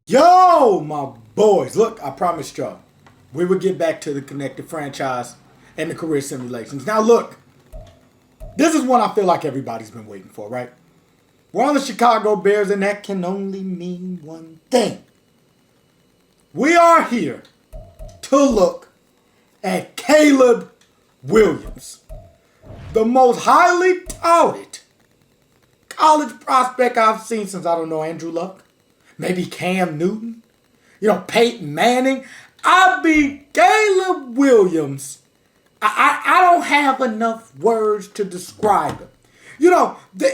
Yo, my boys. Look, I promised y'all we would get back to the connected franchise and the career simulations. Now, look, this is one I feel like everybody's been waiting for, right? We're on the Chicago Bears, and that can only mean one thing. We are here to look at Caleb Williams, the most highly touted college prospect I've seen since, I don't know, Andrew Luck. Maybe Cam Newton. Peyton Manning. Caleb Williams. I don't have enough words to describe him.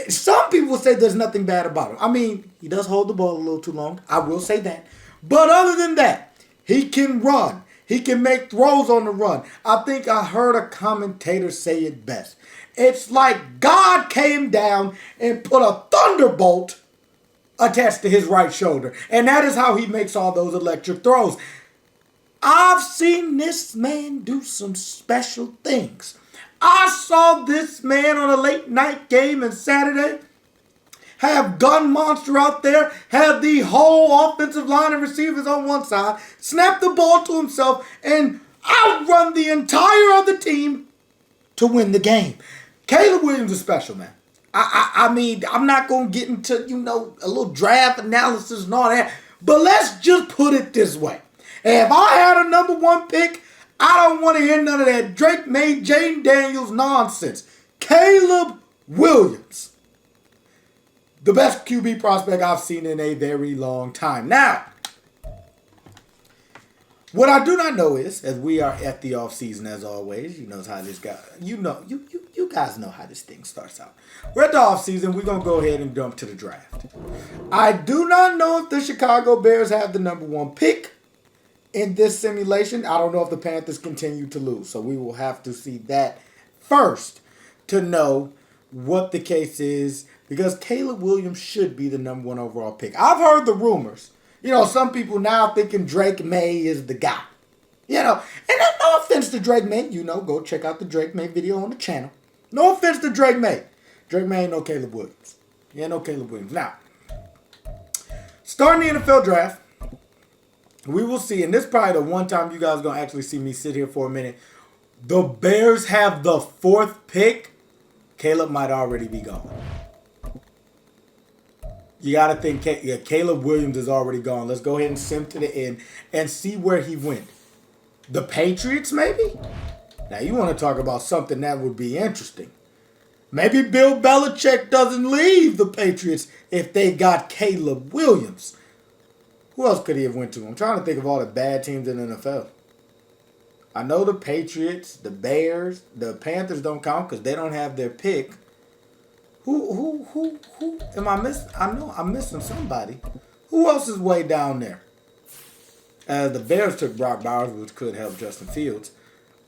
Some people say there's nothing bad about him. I mean, he does hold the ball a little too long. I will say that. But other than that, he can run. He can make throws on the run. I think I heard a commentator say it best. It's like God came down and put a thunderbolt attached to his right shoulder. And that is how he makes all those electric throws. I've seen this man do some special things. I saw this man on a late night game on Saturday have gun monster out there, have the whole offensive line and receivers on one side, snap the ball to himself, and outrun the entire other team to win the game. Caleb Williams is special, man. I mean, I'm not going to get into, a little draft analysis and all that. But let's just put it this way. If I had a number one pick, I don't want to hear none of that Drake Maye, Jaden Daniels nonsense. Caleb Williams, the best QB prospect I've seen in a very long time. Now, what I do not know is, as we are at the offseason as always, you guys know how this thing starts out. We're at the offseason. We're going to go ahead and jump to the draft. I do not know if the Chicago Bears have the number one pick in this simulation. I don't know if the Panthers continue to lose. So we will have to see that first to know what the case is, because Caleb Williams should be the number one overall pick. I've heard the rumors. Some people now thinking Drake Maye is the guy. And no offense to Drake Maye. Go check out the Drake Maye video on the channel. No offense to Drake Maye. Drake Maye ain't no Caleb Williams. He ain't no Caleb Williams. Now, starting the NFL draft, we will see, and this is probably the one time you guys are going to actually see me sit here for a minute. The Bears have the fourth pick. Caleb might already be gone. You got to think, Caleb Williams is already gone. Let's go ahead and sim to the end and see where he went. The Patriots, maybe? Now, you want to talk about something that would be interesting. Maybe Bill Belichick doesn't leave the Patriots if they got Caleb Williams. Who else could he have went to? I'm trying to think of all the bad teams in the NFL. I know the Patriots, the Bears, the Panthers don't count because they don't have their pick. Who am I missing? I know I'm missing somebody. Who else is way down there? The Bears took Brock Bowers, which could help Justin Fields.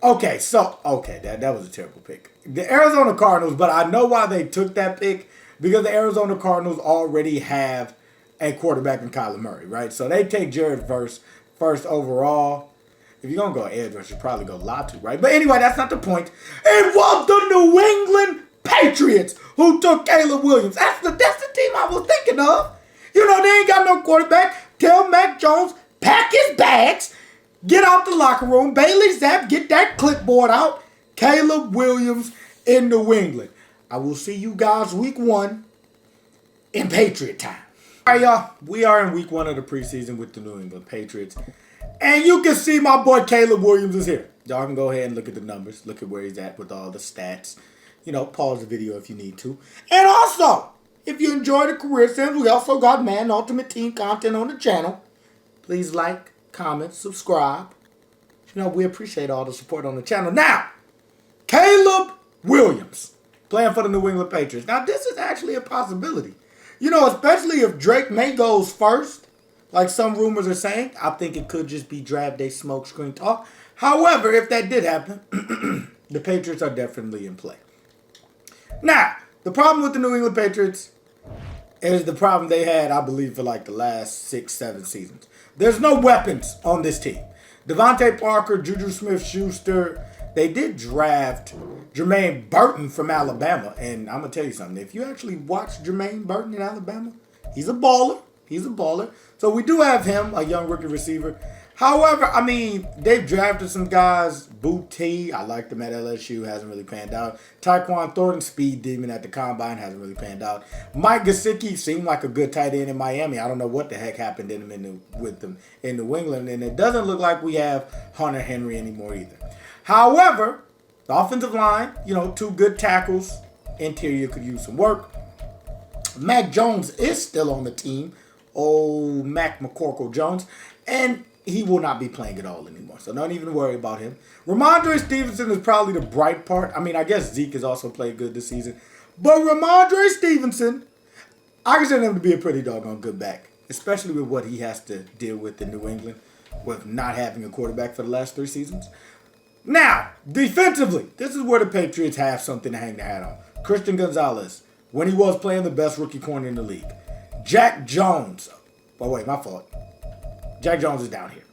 That was a terrible pick. The Arizona Cardinals, but I know why they took that pick, because the Arizona Cardinals already have a quarterback in Kyler Murray, right? So they take Jared first overall. If you're going to go edge rush, you probably go Latu, right? But anyway, that's not the point. It was the New England Patriots who took Caleb Williams. That's the team I was thinking of. They ain't got no quarterback. Tell Mac Jones, pack his bags, get out the locker room. Bailey Zapp, get that clipboard out. Caleb Williams in New England. I will see you guys week 1 in Patriot time. All right, y'all. We are in week 1 of the preseason with the New England Patriots. And you can see my boy Caleb Williams is here. Y'all can go ahead and look at the numbers. Look at where he's at with all the stats. Pause the video if you need to. And also, if you enjoy the career sims, we also got Madden Ultimate Team content on the channel. Please like, comment, subscribe. We appreciate all the support on the channel. Now, Caleb Williams playing for the New England Patriots. Now, this is actually a possibility. Especially if Drake Maye goes first, like some rumors are saying. I think it could just be draft day smokescreen talk. However, if that did happen, the Patriots are definitely in play. Now, the problem with the New England Patriots is the problem they had, I believe, for like the last 6-7 seasons. There's no weapons on this team. Devontae Parker, Juju Smith-Schuster, they did draft Jermaine Burton from Alabama. And I'm going to tell you something. If you actually watch Jermaine Burton in Alabama, he's a baller. He's a baller. So we do have him, a young rookie receiver. However, I mean, they've drafted some guys. Booty, I liked him at LSU, hasn't really panned out. Tyquan Thornton, speed demon at the combine, hasn't really panned out. Mike Gesicki seemed like a good tight end in Miami. I don't know what the heck happened in him with them in New England, and it doesn't look like we have Hunter Henry anymore either. However, the offensive line, 2 good tackles. Interior could use some work. Mac Jones is still on the team. Oh, Mac McCorkle Jones. And he will not be playing at all anymore. So don't even worry about him. Ramondre Stevenson is probably the bright part. I mean, I guess Zeke has also played good this season. But Ramondre Stevenson, I consider him to be a pretty doggone good back. Especially with what he has to deal with in New England. With not having a quarterback for the last 3 seasons. Now, defensively, this is where the Patriots have something to hang their hat on. Christian Gonzalez, when he was playing, the best rookie corner in the league. Jack Jones. Oh, wait, my fault. Jack Jones is down here.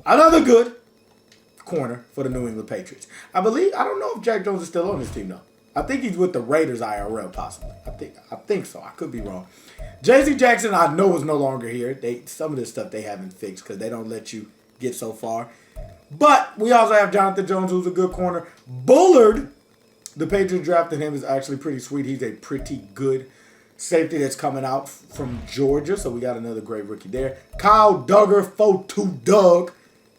Another good corner for the New England Patriots. I don't know if Jack Jones is still on this team, though. I think he's with the Raiders IRL, possibly. I think so. I could be wrong. J.C. Jackson, I know, is no longer here. Some of this stuff they haven't fixed because they don't let you get so far. But we also have Jonathan Jones, who's a good corner. Bullard, the Patriots drafted him, is actually pretty sweet. He's a pretty good safety that's coming out from Georgia. So we got another great rookie there. Kyle Duggar, 4-2 Doug,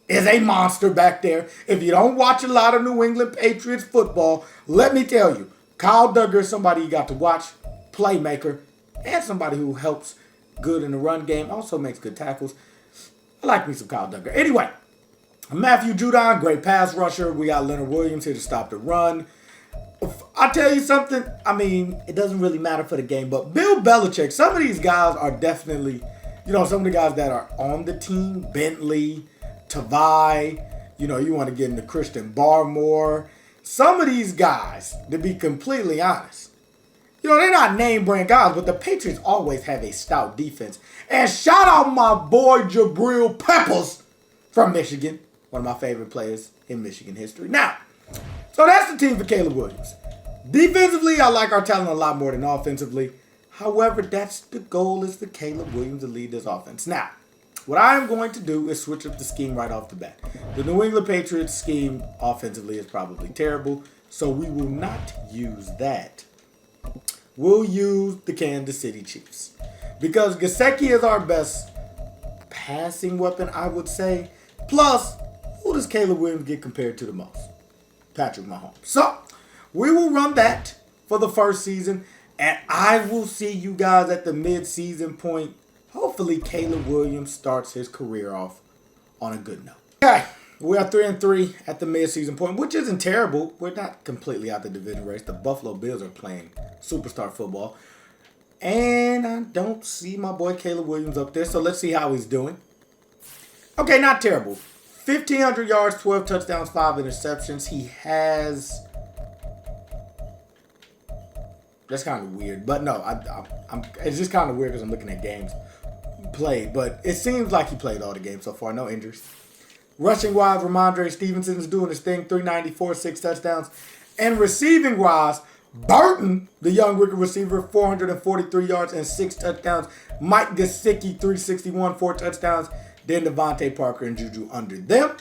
is a monster back there. If you don't watch a lot of New England Patriots football, let me tell you, Kyle Duggar is somebody you got to watch, playmaker, and somebody who helps good in the run game, also makes good tackles. I like me some Kyle Duggar. Anyway, Matthew Judon, great pass rusher. We got Leonard Williams here to stop the run. I'll tell you something. I mean, it doesn't really matter for the game, but Bill Belichick, some of these guys are definitely, some of the guys that are on the team, Bentley, Tavai, you want to get into Christian Barmore. Some of these guys, to be completely honest, they're not name brand guys, but the Patriots always have a stout defense. And shout out my boy Jabril Peppers from Michigan, one of my favorite players in Michigan history. Now, so that's the team for Caleb Williams. Defensively, I like our talent a lot more than offensively. However, that's the goal, is for Caleb Williams to lead this offense. Now, what I am going to do is switch up the scheme right off the bat. The New England Patriots scheme offensively is probably terrible, so we will not use that. We'll use the Kansas City Chiefs. Because Gesicki is our best passing weapon, I would say. Plus, who does Caleb Williams get compared to the most? Patrick Mahomes. So, we will run that for the first season, and I will see you guys at the mid-season point. Hopefully, Caleb Williams starts his career off on a good note. Okay, we are 3-3 at the mid-season point, which isn't terrible. We're not completely out the division race. The Buffalo Bills are playing superstar football, and I don't see my boy Caleb Williams up there, so let's see how he's doing. Okay, not terrible. 1,500 yards, 12 touchdowns, 5 interceptions. He has... That's kind of weird. But no, it's just kind of weird because I'm looking at games played. But it seems like he played all the games so far. No injuries. Rushing-wise, Ramondre Stevenson is doing his thing. 394, 6 touchdowns. And receiving-wise, Burton, the young rookie receiver, 443 yards and 6 touchdowns. Mike Gesicki, 361, 4 touchdowns. Then Devontae Parker and Juju under them.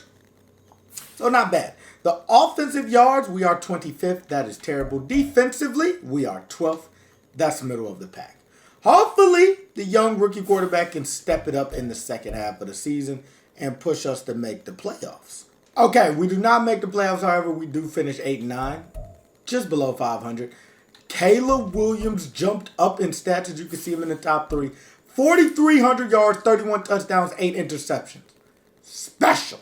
So not bad. The offensive yards, we are 25th. That is terrible. Defensively, we are 12th. That's the middle of the pack. Hopefully, the young rookie quarterback can step it up in the second half of the season and push us to make the playoffs. Okay, we do not make the playoffs, however, we do finish 8-9. Just below 500. Caleb Williams jumped up in stats, as you can see him in the top 3. 4,300 yards, 31 touchdowns, 8 interceptions. Special.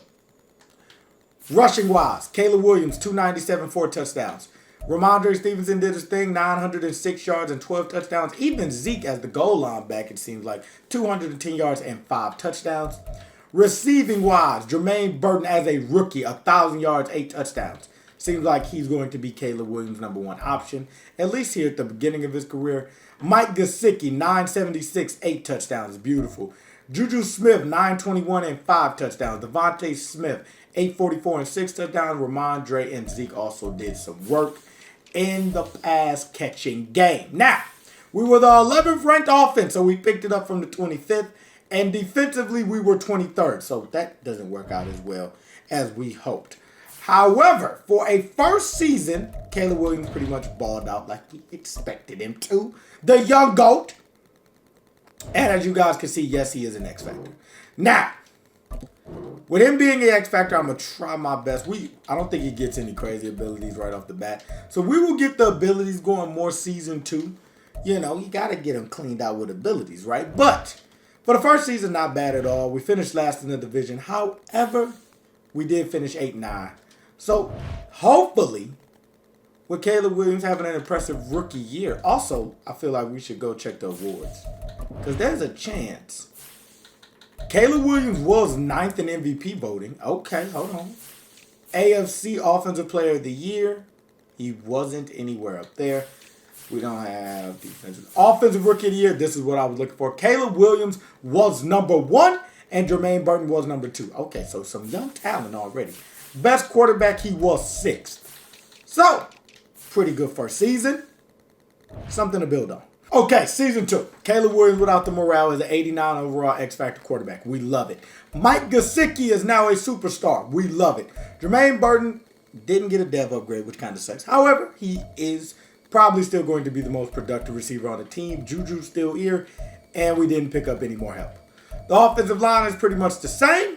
Rushing-wise, Caleb Williams, 297, 4 touchdowns. Ramondre Stevenson did his thing, 906 yards and 12 touchdowns. Even Zeke as the goal line back, it seems like, 210 yards and 5 touchdowns. Receiving-wise, Jermaine Burton as a rookie, 1,000 yards, 8 touchdowns. Seems like he's going to be Caleb Williams' number 1 option, at least here at the beginning of his career. Mike Gesicki, 976, 8 touchdowns. Beautiful. Juju Smith, 921 and 5 touchdowns. Devontae Smith, 844 and 6 touchdowns. Ramondre and Zeke also did some work in the pass-catching game. Now, We were the 11th ranked offense, so we picked it up from the 25th. And defensively, we were 23rd. So that doesn't work out as well as we hoped. However, for a first season, Caleb Williams pretty much balled out like we expected him to. The young GOAT. And as you guys can see, yes, he is an X Factor. Now, with him being an X Factor, I'm going to try my best. I don't think he gets any crazy abilities right off the bat. So we will get the abilities going more season 2. You know, you got to get him cleaned out with abilities, right? But for the first season, not bad at all. We finished last in the division. However, we did finish 8-9. So hopefully, with Caleb Williams having an impressive rookie year, also, I feel like we should go check the awards. Because there's a chance. Caleb Williams was 9th in MVP voting. Okay, hold on. AFC Offensive Player of the Year. He wasn't anywhere up there. We don't have defensive. Offensive Rookie of the Year. This is what I was looking for. Caleb Williams was number 1, and Jermaine Burton was number 2. Okay, so some young talent already. Best quarterback, he was 6th. So, pretty good first season. Something to build on. Okay, season 2. Caleb Williams without the morale is an 89 overall X Factor quarterback. We love it. Mike Gesicki is now a superstar. We love it. Jermaine Burton didn't get a dev upgrade, which kind of sucks. However, he is probably still going to be the most productive receiver on the team. Juju's still here, and we didn't pick up any more help. The offensive line is pretty much the same.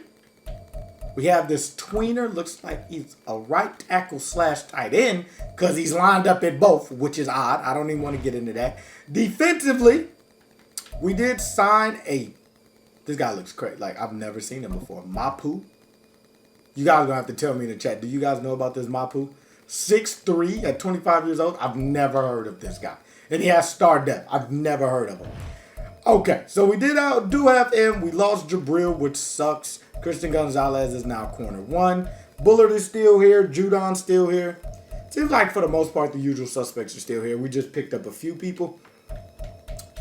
We have this tweener. Looks like he's a right tackle / tight end because he's lined up at both, which is odd. I don't even want to get into that. Defensively, we did sign this guy looks great. Like, I've never seen him before. Mapu. You guys are going to have to tell me in the chat. Do you guys know about this Mapu? 6'3" at 25 years old. I've never heard of this guy. And he has star depth. I've never heard of him. Okay, so we do have him. We lost Jabril, which sucks. Christian Gonzalez is now corner 1. Bullard is still here. Judon's still here. Seems like for the most part, the usual suspects are still here. We just picked up a few people.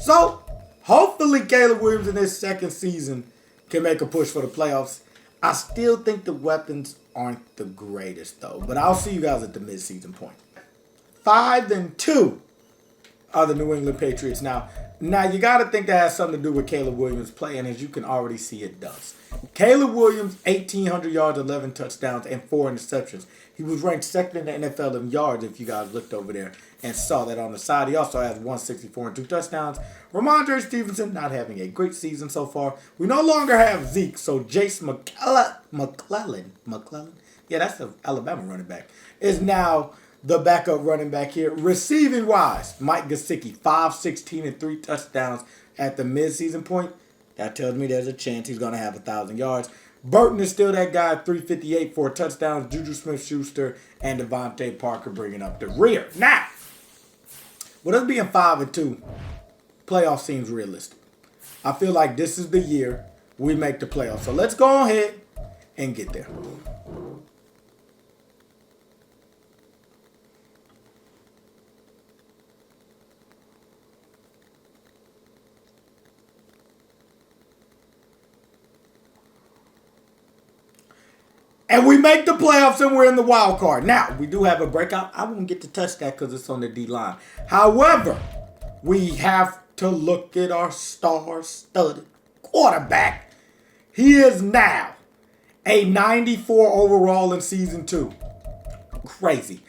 So, hopefully Caleb Williams in his second season can make a push for the playoffs. I still think the weapons aren't the greatest, though. But I'll see you guys at the midseason point. 5-2 are the New England Patriots now. Now, you got to think that has something to do with Caleb Williams' play, and as you can already see, it does. Caleb Williams, 1,800 yards, 11 touchdowns, and 4 interceptions. He was ranked second in the NFL in yards, if you guys looked over there and saw that on the side. He also has 164 and 2 touchdowns. Ramondre Stevenson not having a great season so far. We no longer have Zeke, so Jace McClellan, yeah, that's the Alabama running back, is now the backup running back here. Receiving wise, Mike Gesicki, 5-16 and 3 touchdowns at the midseason point. That tells me there's a chance he's going to have 1,000 yards. Burton is still that guy, 358, 4 touchdowns. Juju Smith-Schuster and Devontae Parker bringing up the rear. Now, with us being 5-2, playoff seems realistic. I feel like this is the year we make the playoffs. So let's go ahead and get there. And we make the playoffs and we're in the wild card. Now, we do have a breakout. I won't get to touch that because it's on the D-line. However, we have to look at our star-studded quarterback. He is now a 94 overall in season 2. Crazy.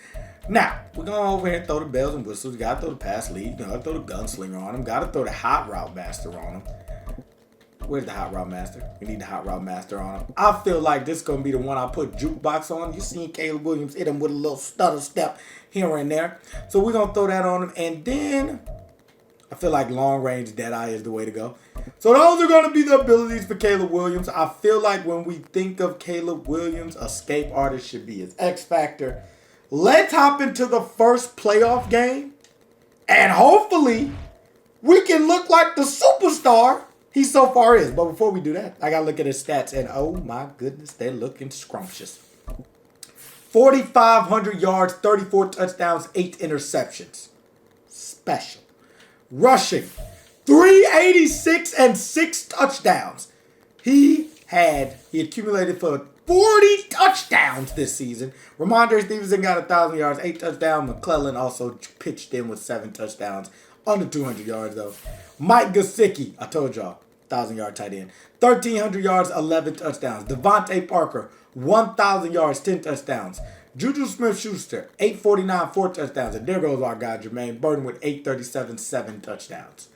Now, we're going to over here and throw the bells and whistles. You got to throw the pass lead. You got to throw the gunslinger on him. Got to throw the hot route master on him. Where's the hot route master? We need the hot route master on him. I feel like this is going to be the one I put jukebox on. You seen Caleb Williams hit him with a little stutter step here and there. So we're going to throw that on him. And then I feel like long range Deadeye is the way to go. So those are going to be the abilities for Caleb Williams. I feel like when we think of Caleb Williams, escape artist should be his X Factor. Let's hop into the first playoff game. And hopefully we can look like the superstar he so far is. But before we do that, I got to look at his stats. And oh my goodness, they're looking scrumptious. 4,500 yards, 34 touchdowns, 8 interceptions. Special. Rushing, 386 and 6 touchdowns. He accumulated for 40 touchdowns this season. Ramondre Stevenson got 1,000 yards, 8 touchdowns. McClellan also pitched in with 7 touchdowns. Under 200 yards, though. Mike Gesicki, I told y'all, 1,000-yard tight end. 1,300 yards, 11 touchdowns. Devontae Parker, 1,000 yards, 10 touchdowns. Juju Smith-Schuster, 849, 4 touchdowns. And there goes our guy, Jermaine Burton, with 837, 7 touchdowns.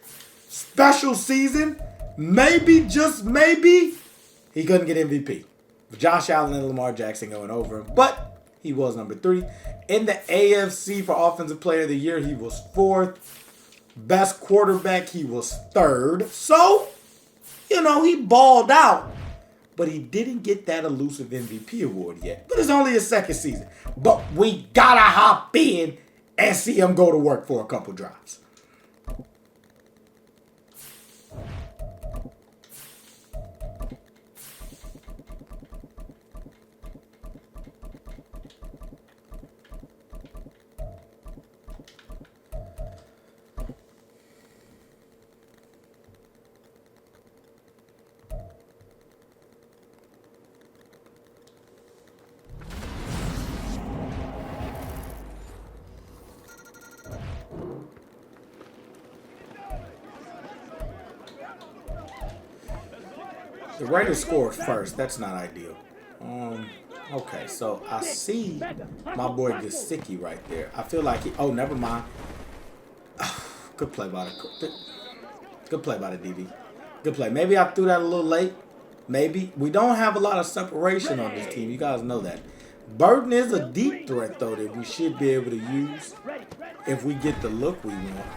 Special season, maybe, just maybe, he couldn't get MVP. Josh Allen and Lamar Jackson going over him, but he was number 3. In the AFC for Offensive Player of the Year, he was 4th. Best quarterback, he was 3rd. So, you know, he balled out. But he didn't get that elusive MVP award yet. But it's only his 2nd season. But we gotta hop in and see him go to work for a couple drives. The Raiders scored first. That's not ideal. Okay, so I see my boy Gesicki right there. I feel like he... Oh, never mind. Good play by the... Good play by the DB. Good play. Maybe I threw that a little late. Maybe. We don't have a lot of separation on this team. You guys know that. Burton is a deep threat, though, that we should be able to use if we get the look we want.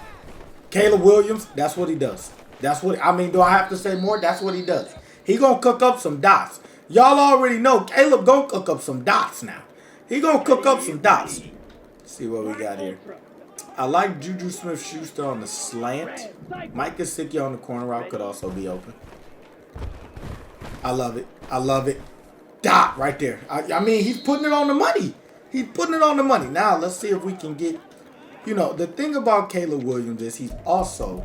Caleb Williams, that's what he does. That's what... I mean, do I have to say more? That's what he does. He gonna cook up some dots. Y'all already know Caleb gonna cook up some dots now. He gonna cook up some dots. Let's see what we got here. I like Juju Smith-Schuster on the slant. Mike Gesicki on the corner route could also be open. I love it. I love it. Dot right there. I mean, he's putting it on the money. He's putting it on the money. Now, let's see if we can get... You know, the thing about Caleb Williams is he's also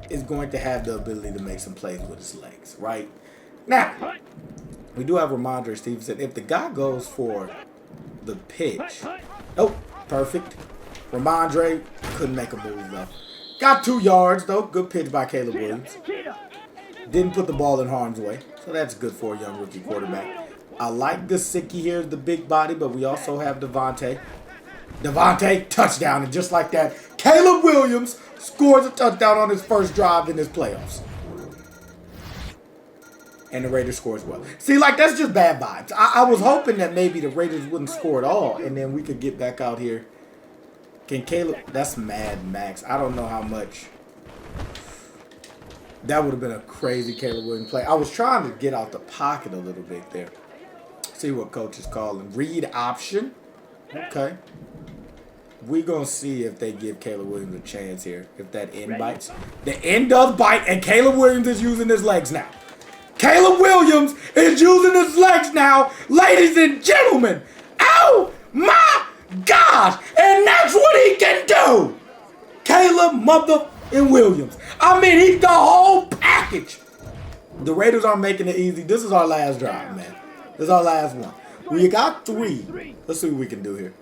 is going to have the ability to make some plays with his legs, right? Now, we do have Ramondre Stevenson. If the guy goes for the pitch... Oh, perfect. Ramondre couldn't make a move, though. Got 2 yards, though. Good pitch by Caleb Williams. Didn't put the ball in harm's way. So that's good for a young rookie quarterback. I like Gesicki here, the big body, but we also have Devontae. Devontae, touchdown. And just like that, Caleb Williams scores a touchdown on his first drive in his playoffs. And the Raiders score as well. See, like, that's just bad vibes. I was hoping that maybe the Raiders wouldn't score at all, and then we could get back out here. Can Caleb... That's Mad Max. I don't know how much... That would have been a crazy Caleb Williams play. I was trying to get out the pocket a little bit there. See what coach is calling. Read option. Okay. We're going to see if they give Caleb Williams a chance here. If that end bites. The end does bite, and Caleb Williams is using his legs now. Caleb Williams is using his legs now, ladies and gentlemen. Oh, my gosh. And that's what he can do. Caleb mother and Williams. I mean, he's the whole package. The Raiders aren't making it easy. This is our last drive, man. This is our last one. We got 3. Let's see what we can do here.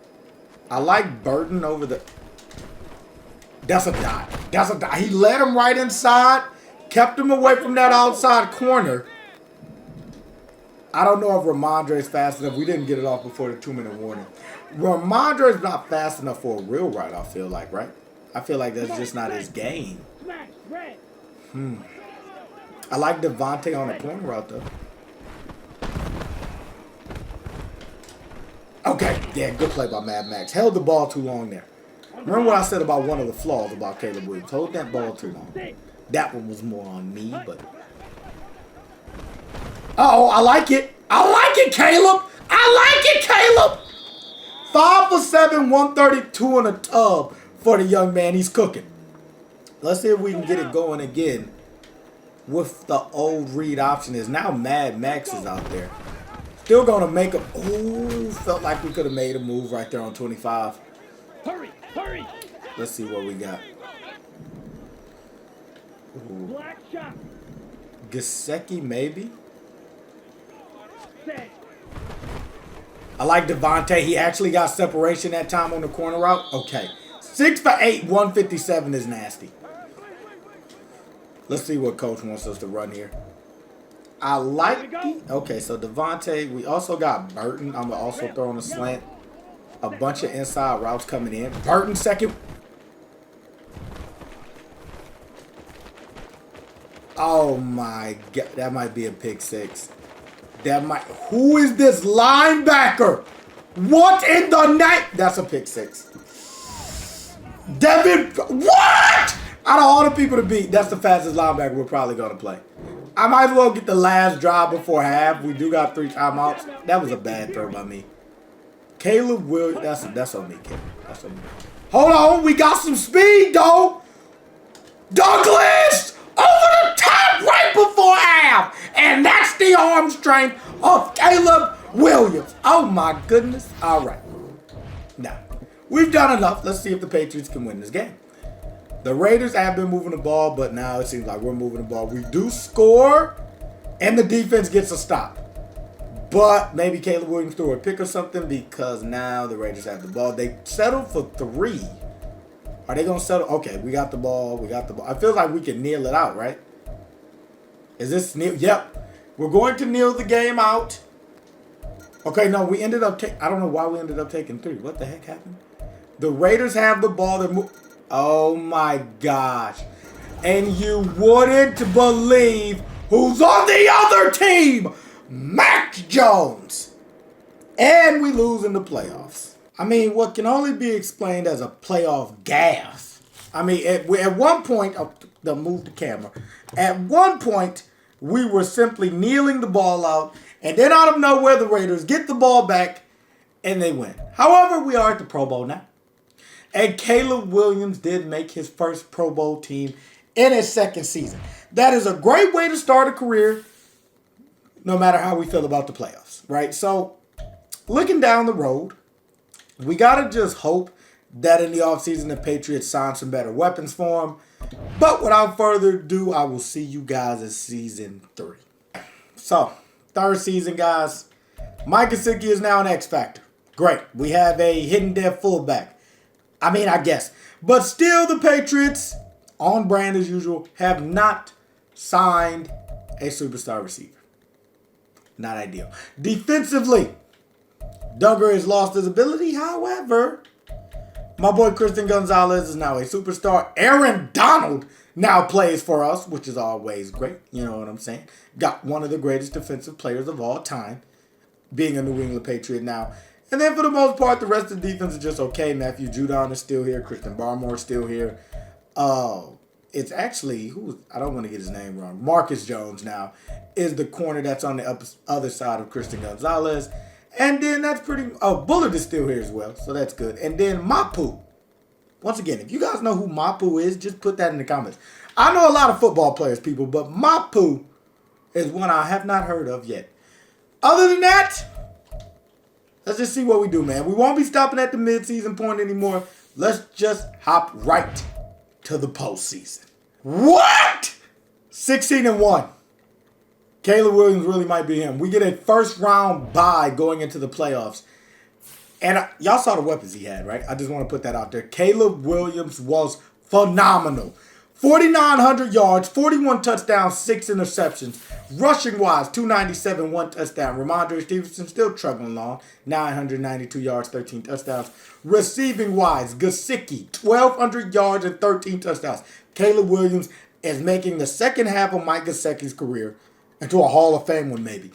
I like Burton over the... That's a dot. That's a dot. He led him right inside. Kept him away from that outside corner. I don't know if Ramondre is fast enough. We didn't get it off before the 2-minute warning. Ramondre is not fast enough for a real route, I feel like, right? I feel like that's just not his game. I like Devontae on the corner route, though. Okay, yeah, good play by Mad Max. Held the ball too long there. Remember what I said about one of the flaws about Caleb Williams? Hold that ball too long. That one was more on me, but... Uh-oh, I like it. I like it, Caleb. I like it, Caleb. 5 for 7, 132 in a tub for the young man. He's cooking. Let's see if we can get it going again with the old read option. Is now Mad Max is out there. Still going to make a... Ooh, felt like we could have made a move right there on 25. Hurry, hurry. Let's see what we got. Ooh. Black shot. Gesicki, maybe? Set. I like Devontae. He actually got separation that time on the corner route. Okay. 6 for 8, 157 is nasty. Let's see what coach wants us to run here. I like okay, so Devontae. We also got Burton. I'm going to also throw on a slant. A bunch of inside routes coming in. Burton second. Oh my God. That might be a pick six. That might. Who is this linebacker? What in the night? That's a pick six. Devin. What? Out of all the people to beat, that's the fastest linebacker we're probably going to play. I might as well get the last drive before half. We do got 3 timeouts. That was a bad throw by me. Caleb Williams. That's on me, Caleb. That's on me. Hold on. We got some speed, though. Douglas over the top right before half. And that's the arm strength of Caleb Williams. Oh, my goodness. All right. Now, we've done enough. Let's see if the Patriots can win this game. The Raiders have been moving the ball, but now it seems like we're moving the ball. We do score, and the defense gets a stop. But maybe Caleb Williams threw a pick or something because now the Raiders have the ball. They settled for 3. Are they going to settle? Okay, we got the ball. We got the ball. I feel like we can kneel it out, right? Is this kneel? Yep. We're going to kneel the game out. Okay, no, we ended up I don't know why we ended up taking 3. What the heck happened? The Raiders have the ball. They're oh my gosh. And you wouldn't believe who's on the other team. Mac Jones. And we lose in the playoffs. I mean, what can only be explained as a playoff gas. I mean, at one point, they'll move the camera. At one point, we were simply kneeling the ball out. And then out of nowhere, the Raiders get the ball back and they win. However, we are at the Pro Bowl now. And Caleb Williams did make his first Pro Bowl team in his second season. That is a great way to start a career, no matter how we feel about the playoffs, right? So, looking down the road, we got to just hope that in the offseason the Patriots sign some better weapons for him. But without further ado, I will see you guys in season 3. So, third season, guys. Mike Gesicki is now an X Factor. Great. We have a hidden dead fullback. I mean, I guess. But still, the Patriots, on brand as usual, have not signed a superstar receiver. Not ideal. Defensively, Duggar has lost his ability. However, my boy Christian Gonzalez is now a superstar. Aaron Donald now plays for us, which is always great. You know what I'm saying? Got one of the greatest defensive players of all time, being a New England Patriot now. And then for the most part, the rest of the defense is just okay. Matthew Judon is still here. Christian Barmore is still here. It's actually, I don't want to get his name wrong. Marcus Jones now is the corner that's on the other side of Christian Gonzalez. And then that's Bullard is still here as well. So that's good. And then Mapu. Once again, if you guys know who Mapu is, just put that in the comments. I know a lot of football players, people, but Mapu is one I have not heard of yet. Other than that, let's just see what we do, man. We won't be stopping at the midseason point anymore. Let's just hop right to the postseason. What? 16-1. Caleb Williams really might be him. We get a first-round bye going into the playoffs. And y'all saw the weapons he had, right? I just want to put that out there. Caleb Williams was phenomenal. 4,900 yards, 41 touchdowns, 6 interceptions. Rushing-wise, 297, 1 touchdown. Ramondre Stevenson still truggling along. 992 yards, 13 touchdowns. Receiving-wise, Gesicki, 1,200 yards and 13 touchdowns. Caleb Williams is making the second half of Mike Gesicki's career into a Hall of Fame one, maybe.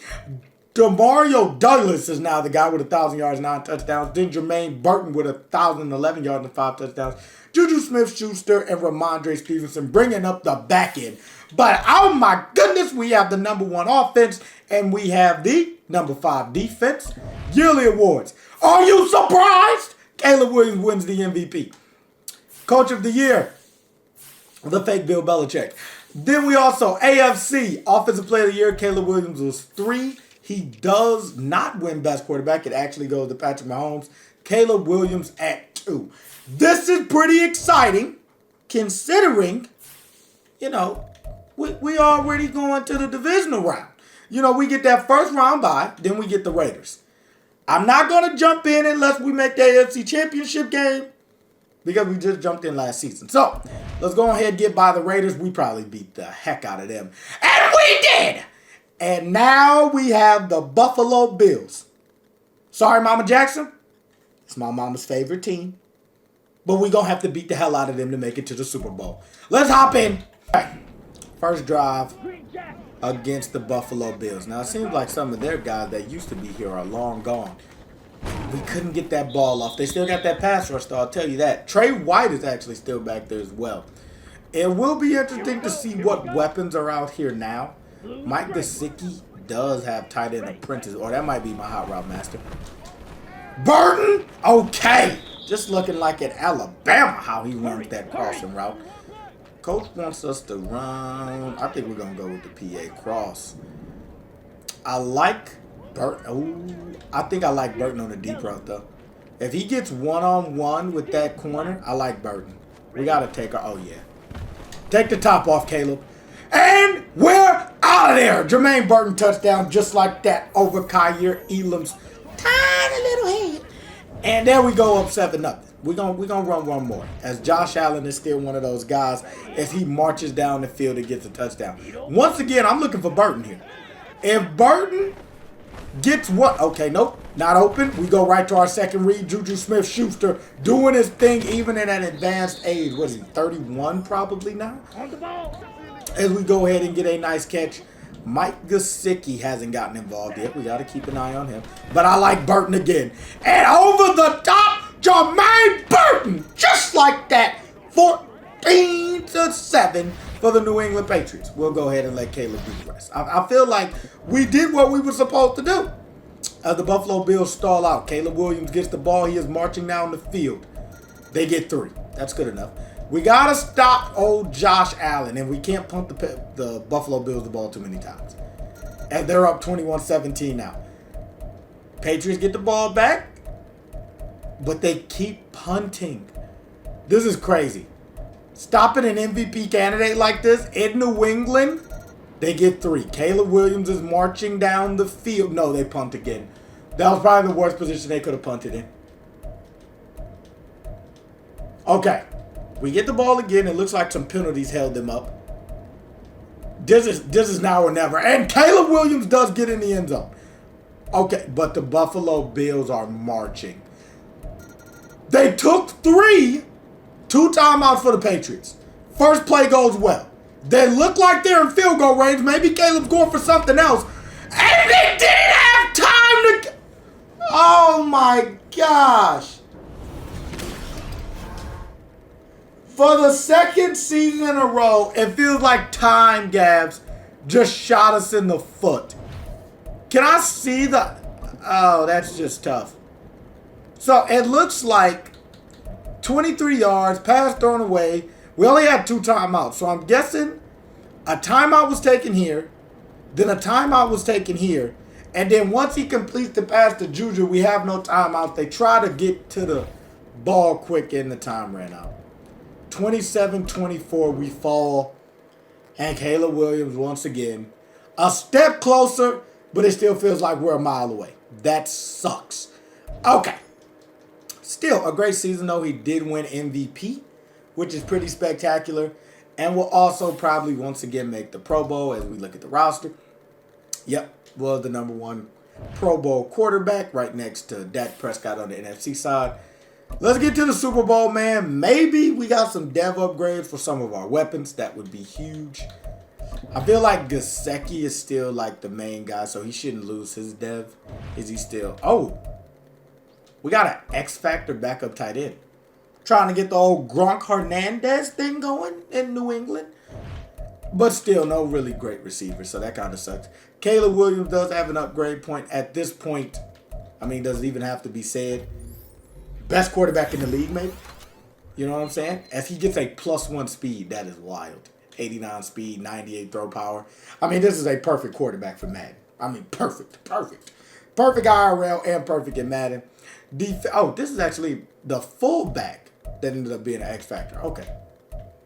Demario Douglas is now the guy with 1,000 yards, 9 touchdowns. Then Jermaine Burton with 1,011 yards and 5 touchdowns. Juju Smith-Schuster and Ramondre Stevenson bringing up the back end. But, oh my goodness, we have the number 1 offense and we have the number 5 defense. Yearly awards. Are you surprised? Caleb Williams wins the MVP. Coach of the Year, the fake Bill Belichick. Then we also, AFC, Offensive Player of the Year, Caleb Williams was 3. He does not win Best Quarterback. It actually goes to Patrick Mahomes. Caleb Williams at 2. This is pretty exciting, considering, we already going to the divisional round. We get that first round bye, then we get the Raiders. I'm not going to jump in unless we make the AFC Championship game. because we just jumped in last season. So, let's go ahead and get by the Raiders. We probably beat the heck out of them. And we did! And now we have the Buffalo Bills. Sorry, Mama Jackson. It's my mama's favorite team. But we're going to have to beat the hell out of them to make it to the Super Bowl. Let's hop in. First drive against the Buffalo Bills. Now, it seems like some of their guys that used to be here are long gone. We couldn't get that ball off. They still got that pass rush, though, I'll tell you that. Trey White is actually still back there as well. It will be interesting to see what weapons are out here now. Mike Gesicki does have tight end apprentice, or that might be my hot route master. Burton? Okay. Just looking like at Alabama how he runs that crossing route. Coach wants us to run. I think we're going to go with the PA cross. I like Burton. Ooh, I think I like Burton on the deep route, though. If he gets one-on-one with that corner, I like Burton. We got to take our... Oh, yeah. Take the top off, Caleb. And we're out of there. Jermaine Burton touchdown just like that over Kyer Elam's tiny little head. And there we go up 7-0. We're gonna run one more. As Josh Allen is still one of those guys as he marches down the field and gets a touchdown. Once again, I'm looking for Burton here. If Burton gets what? Okay, nope. Not open. We go right to our second read. Juju Smith-Schuster doing his thing even in an advanced age. What is he, 31 probably now? On the ball. As we go ahead and get a nice catch. Mike Gesicki hasn't gotten involved yet. We got to keep an eye on him. But I like Burton again. And over the top, Jermaine Burton. Just like that. 14-7 for the New England Patriots. We'll go ahead and let Caleb do the rest. I feel like we did what we were supposed to do. As the Buffalo Bills stall out, Caleb Williams gets the ball. He is marching down the field. They get 3. That's good enough. We got to stop old Josh Allen, and we can't punt the Buffalo Bills the ball too many times. And they're up 21-17 now. Patriots get the ball back, but they keep punting. This is crazy. Stopping an MVP candidate like this in New England, they get 3. Caleb Williams is marching down the field. No, they punt again. That was probably the worst position they could have punted in. Okay. We get the ball again. It looks like some penalties held them up. This is now or never. And Caleb Williams does get in the end zone. Okay, but the Buffalo Bills are marching. They took 2 timeouts for the Patriots. First play goes well. They look like they're in field goal range. Maybe Caleb's going for something else. And they didn't have time to... Oh my gosh. For the second season in a row, it feels like time gaps just shot us in the foot. Can I see the... Oh, that's just tough. So, it looks like 23 yards, pass thrown away. We only had 2 timeouts. So, I'm guessing a timeout was taken here. Then a timeout was taken here. And then once he completes the pass to Juju, we have no timeout. They try to get to the ball quick and the time ran out. 27-24, we fall. And Caleb Williams, once again, a step closer, but it still feels like we're a mile away. That sucks. Okay. Still, a great season, though. He did win MVP, which is pretty spectacular. And will also probably once again make the Pro Bowl as we look at the roster. Yep, was the #1 Pro Bowl quarterback right next to Dak Prescott on the NFC side. Let's get to the Super Bowl, man. Maybe we got some dev upgrades for some of our weapons. That would be huge. I feel like Gesicki is still like the main guy, so he shouldn't lose his dev. Is he still? Oh, we got an X Factor backup tight end. Trying to get the old Gronk Hernandez thing going in New England. But still, no really great receiver, so that kind of sucks. Caleb Williams does have an upgrade point at this point. I mean, does it even have to be said? Best quarterback in the league, maybe. You know what I'm saying? As he gets a +1 speed, that is wild. 89 speed, 98 throw power. I mean, this is a perfect quarterback for Madden. I mean, perfect. Perfect IRL and perfect in Madden. Oh, this is actually the fullback that ended up being an X Factor. Okay.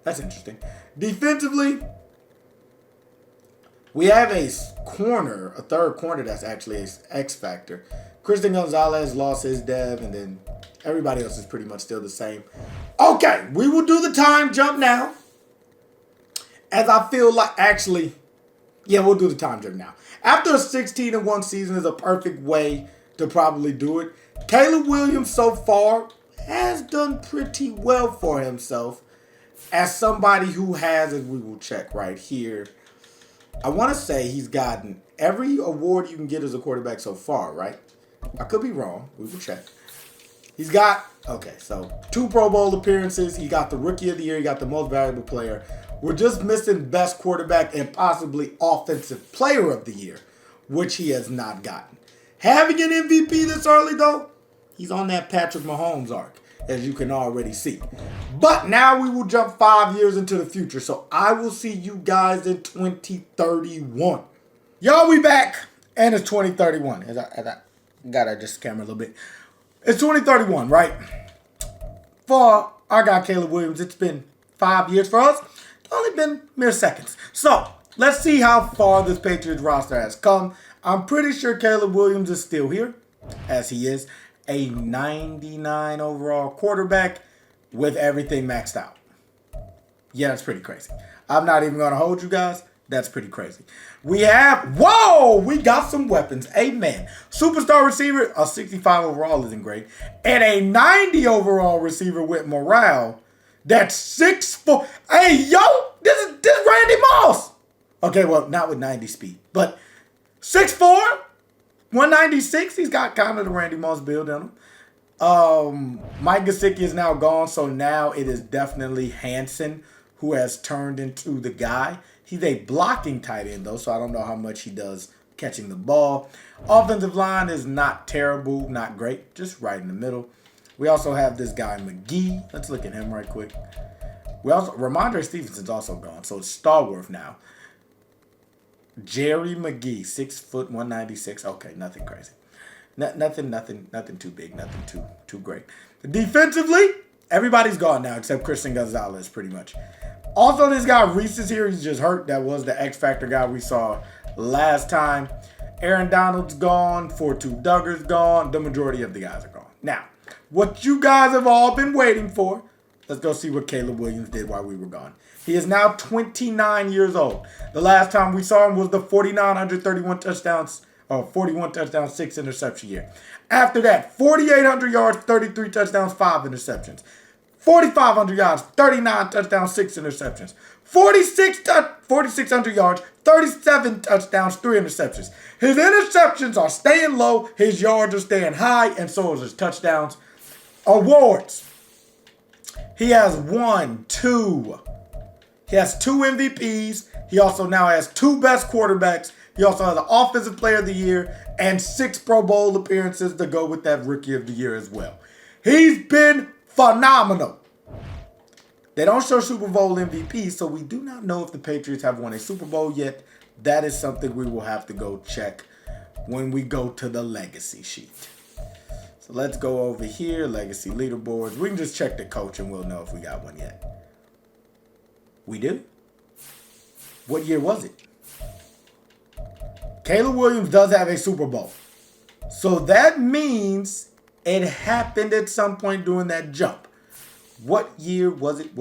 That's interesting. Defensively, we have a third corner that's actually an X Factor. Christian Gonzalez lost his dev, and then everybody else is pretty much still the same. Okay, we will do the time jump now. As I feel like, actually, yeah, we'll do the time jump now. After a 16-1 season is a perfect way to probably do it. Caleb Williams so far has done pretty well for himself as somebody who has, as we will check right here, I want to say he's gotten every award you can get as a quarterback so far, right? I could be wrong. We will check. He's got, okay, so 2 Pro Bowl appearances. He got the Rookie of the Year. He got the Most Valuable Player. We're just missing Best Quarterback and possibly Offensive Player of the Year, which he has not gotten. Having an MVP this early, though, he's on that Patrick Mahomes arc, as you can already see. But now we will jump 5 years into the future. So I will see you guys in 2031. Y'all, we back. And it's 2031. As I gotta adjust the camera a little bit. It's 2031, right? For our guy Caleb Williams, it's been 5 years for us. It's only been mere seconds. So let's see how far this Patriots roster has come. I'm pretty sure Caleb Williams is still here, as he is a 99 overall quarterback with everything maxed out. Yeah, that's pretty crazy. I'm not even going to hold you guys. That's pretty crazy. We have, we got some weapons. Amen. Superstar receiver, a 65 overall isn't great. And a 90 overall receiver with morale. That's 6'4". Hey, yo, this is Randy Moss. Okay, well, not with 90 speed, but 6'4", 196. He's got kind of the Randy Moss build in him. Mike Gesicki is now gone, so now it is definitely Hansen who has turned into the guy. He's a blocking tight end, though, so I don't know how much he does catching the ball. Offensive line is not terrible, not great, just right in the middle. We also have this guy, McGee. Let's look at him right quick. Ramondre Stevenson's also gone, so it's Starworth now. Jerry McGee, 6 foot 196. Okay, nothing crazy. Nothing too big, nothing too great. Defensively, everybody's gone now except Christian Gonzalez, pretty much. Also, this guy Reese is here. He's just hurt. That was the X Factor guy we saw last time. Aaron Donald's gone. Fortu Duggar's gone. The majority of the guys are gone. Now, what you guys have all been waiting for. Let's go see what Caleb Williams did while we were gone. He is now 29 years old. The last time we saw him was the 4,931 touchdowns, 41 touchdowns, 6 interception year. After that, 4,800 yards, 33 touchdowns, 5 interceptions. 4,500 yards, 39 touchdowns, 6 interceptions. 4,600 yards, 37 touchdowns, 3 interceptions. His interceptions are staying low, his yards are staying high, and so is his touchdowns. Awards. He has He has 2 MVPs. He also now has 2 best quarterbacks. He also has an Offensive Player of the Year and 6 Pro Bowl appearances to go with that Rookie of the Year as well. He's been phenomenal. They don't show Super Bowl MVP, so we do not know if the Patriots have won a Super Bowl yet. That is something we will have to go check when we go to the legacy sheet. So let's go over here, legacy leaderboards. We can just check the coach and we'll know if we got one yet. We do? What year was it? Caleb Williams does have a Super Bowl. So that means it happened at some point during that jump. What year was it?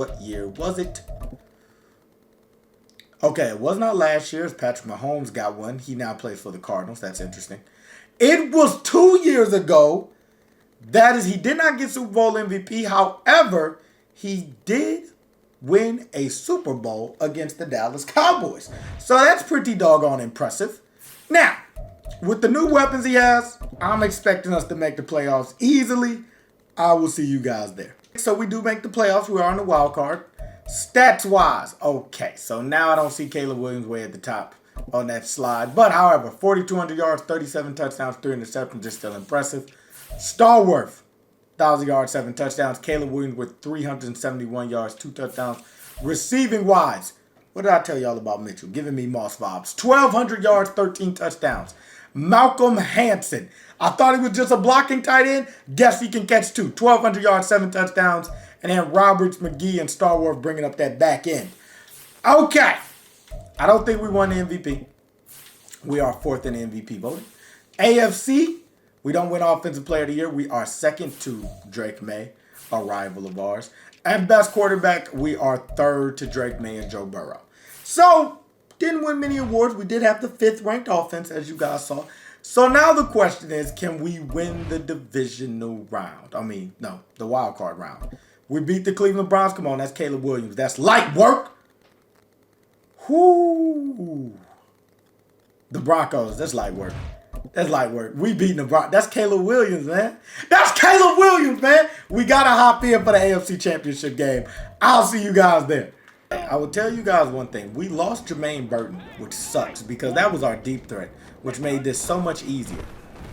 Okay, it was not last year. Patrick Mahomes got one. He now plays for the Cardinals. That's interesting. It was 2 years ago. That is, he did not get Super Bowl MVP. However, he did win a Super Bowl against the Dallas Cowboys. So that's pretty doggone impressive. Now, with the new weapons he has, I'm expecting us to make the playoffs easily. I will see you guys there. So we do make the playoffs. We are on the wild card. Stats-wise, okay. So now I don't see Caleb Williams way at the top on that slide. But, however, 4,200 yards, 37 touchdowns, 3 interceptions is still impressive. Starworth, 1,000 yards, 7 touchdowns. Caleb Williams with 371 yards, 2 touchdowns. Receiving-wise, what did I tell y'all about Mitchell? Giving me Moss vibes. 1,200 yards, 13 touchdowns. Malcolm Hansen. I thought he was just a blocking tight end. Guess he can catch 2. 1,200 yards, 7 touchdowns. And then Roberts, McGee, and Starworth bringing up that back end. Okay. I don't think we won the MVP. We are 4th in the MVP voting. AFC, we don't win Offensive Player of the Year. We are 2nd to Drake Maye. a rival of ours. And best quarterback, we are third to Drake May and Joe Burrow. So, didn't win many awards. We did have the 5th ranked offense, as you guys saw. So now the question is, can we win the divisional round? I mean, no, the wild card round. We beat the Cleveland Browns. Come on, that's Caleb Williams. That's light work. Whoo. The Broncos, that's light work. That's light work. We beating the Broncos. That's Caleb Williams, man. That's Caleb Williams, man. We got to hop in for the AFC Championship game. I'll see you guys there. I will tell you guys one thing. We lost Jermaine Burton, which sucks because that was our deep threat, which made this so much easier.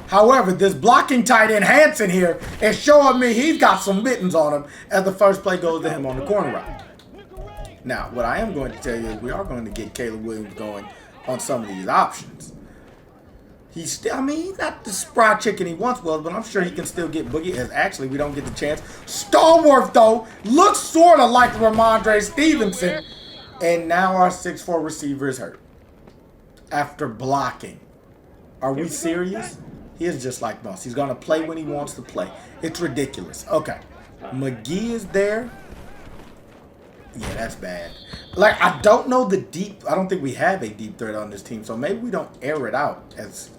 However, this blocking tight end Hansen here is showing me he's got some mittens on him as the first play goes to him on the corner route. Now, what I am going to tell you is we are going to get Caleb Williams going on some of these options. He's still, I mean, he's not the spry chicken he once was, but I'm sure he can still get Boogie. As actually, we don't get the chance. Stallworth, though, looks sort of like Ramondre Stevenson. And now our 6'4 receiver is hurt. After blocking. Are we serious? He is just like Moss. He's going to play when he wants to play. It's ridiculous. Okay. McGee is there. Yeah, that's bad. Like, I don't know the deep. I don't think we have a deep threat on this team. So maybe we don't air it out as...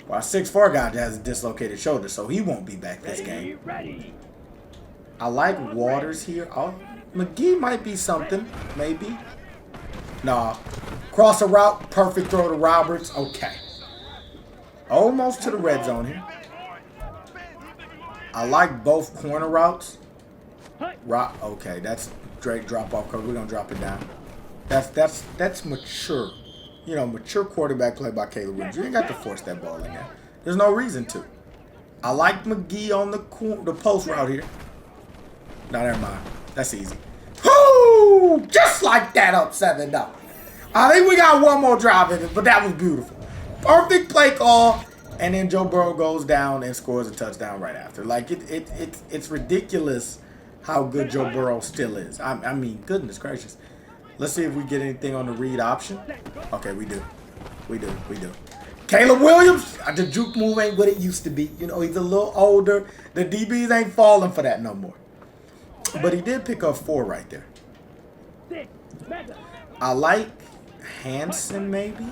Well, our 6'4 guy has a dislocated shoulder, so he won't be back this game. I like Waters here. Oh, McGee might be something, maybe. Nah. Cross a route, perfect throw to Roberts. Okay. Almost to the red zone here. I like both corner routes. Okay, that's Drake drop off cover. We're gonna drop it down. That's mature. You know, mature quarterback play by Caleb Williams. You ain't got to force that ball in there. There's no reason to. I like McGee on the post route here. No, never mind. That's easy. Whoo! Just like that, up 7-0. I think we got one more drive in it, but that was beautiful. Perfect play call, and then Joe Burrow goes down and scores a touchdown right after. Like, it's ridiculous how good Joe Burrow still is. I mean, goodness gracious. Let's see if we get anything on the read option. Okay, we do. We do. Caleb Williams, the juke move ain't what it used to be. You know, he's a little older. The DBs ain't falling for that no more. But he did pick up 4 right there. I like Hansen, maybe.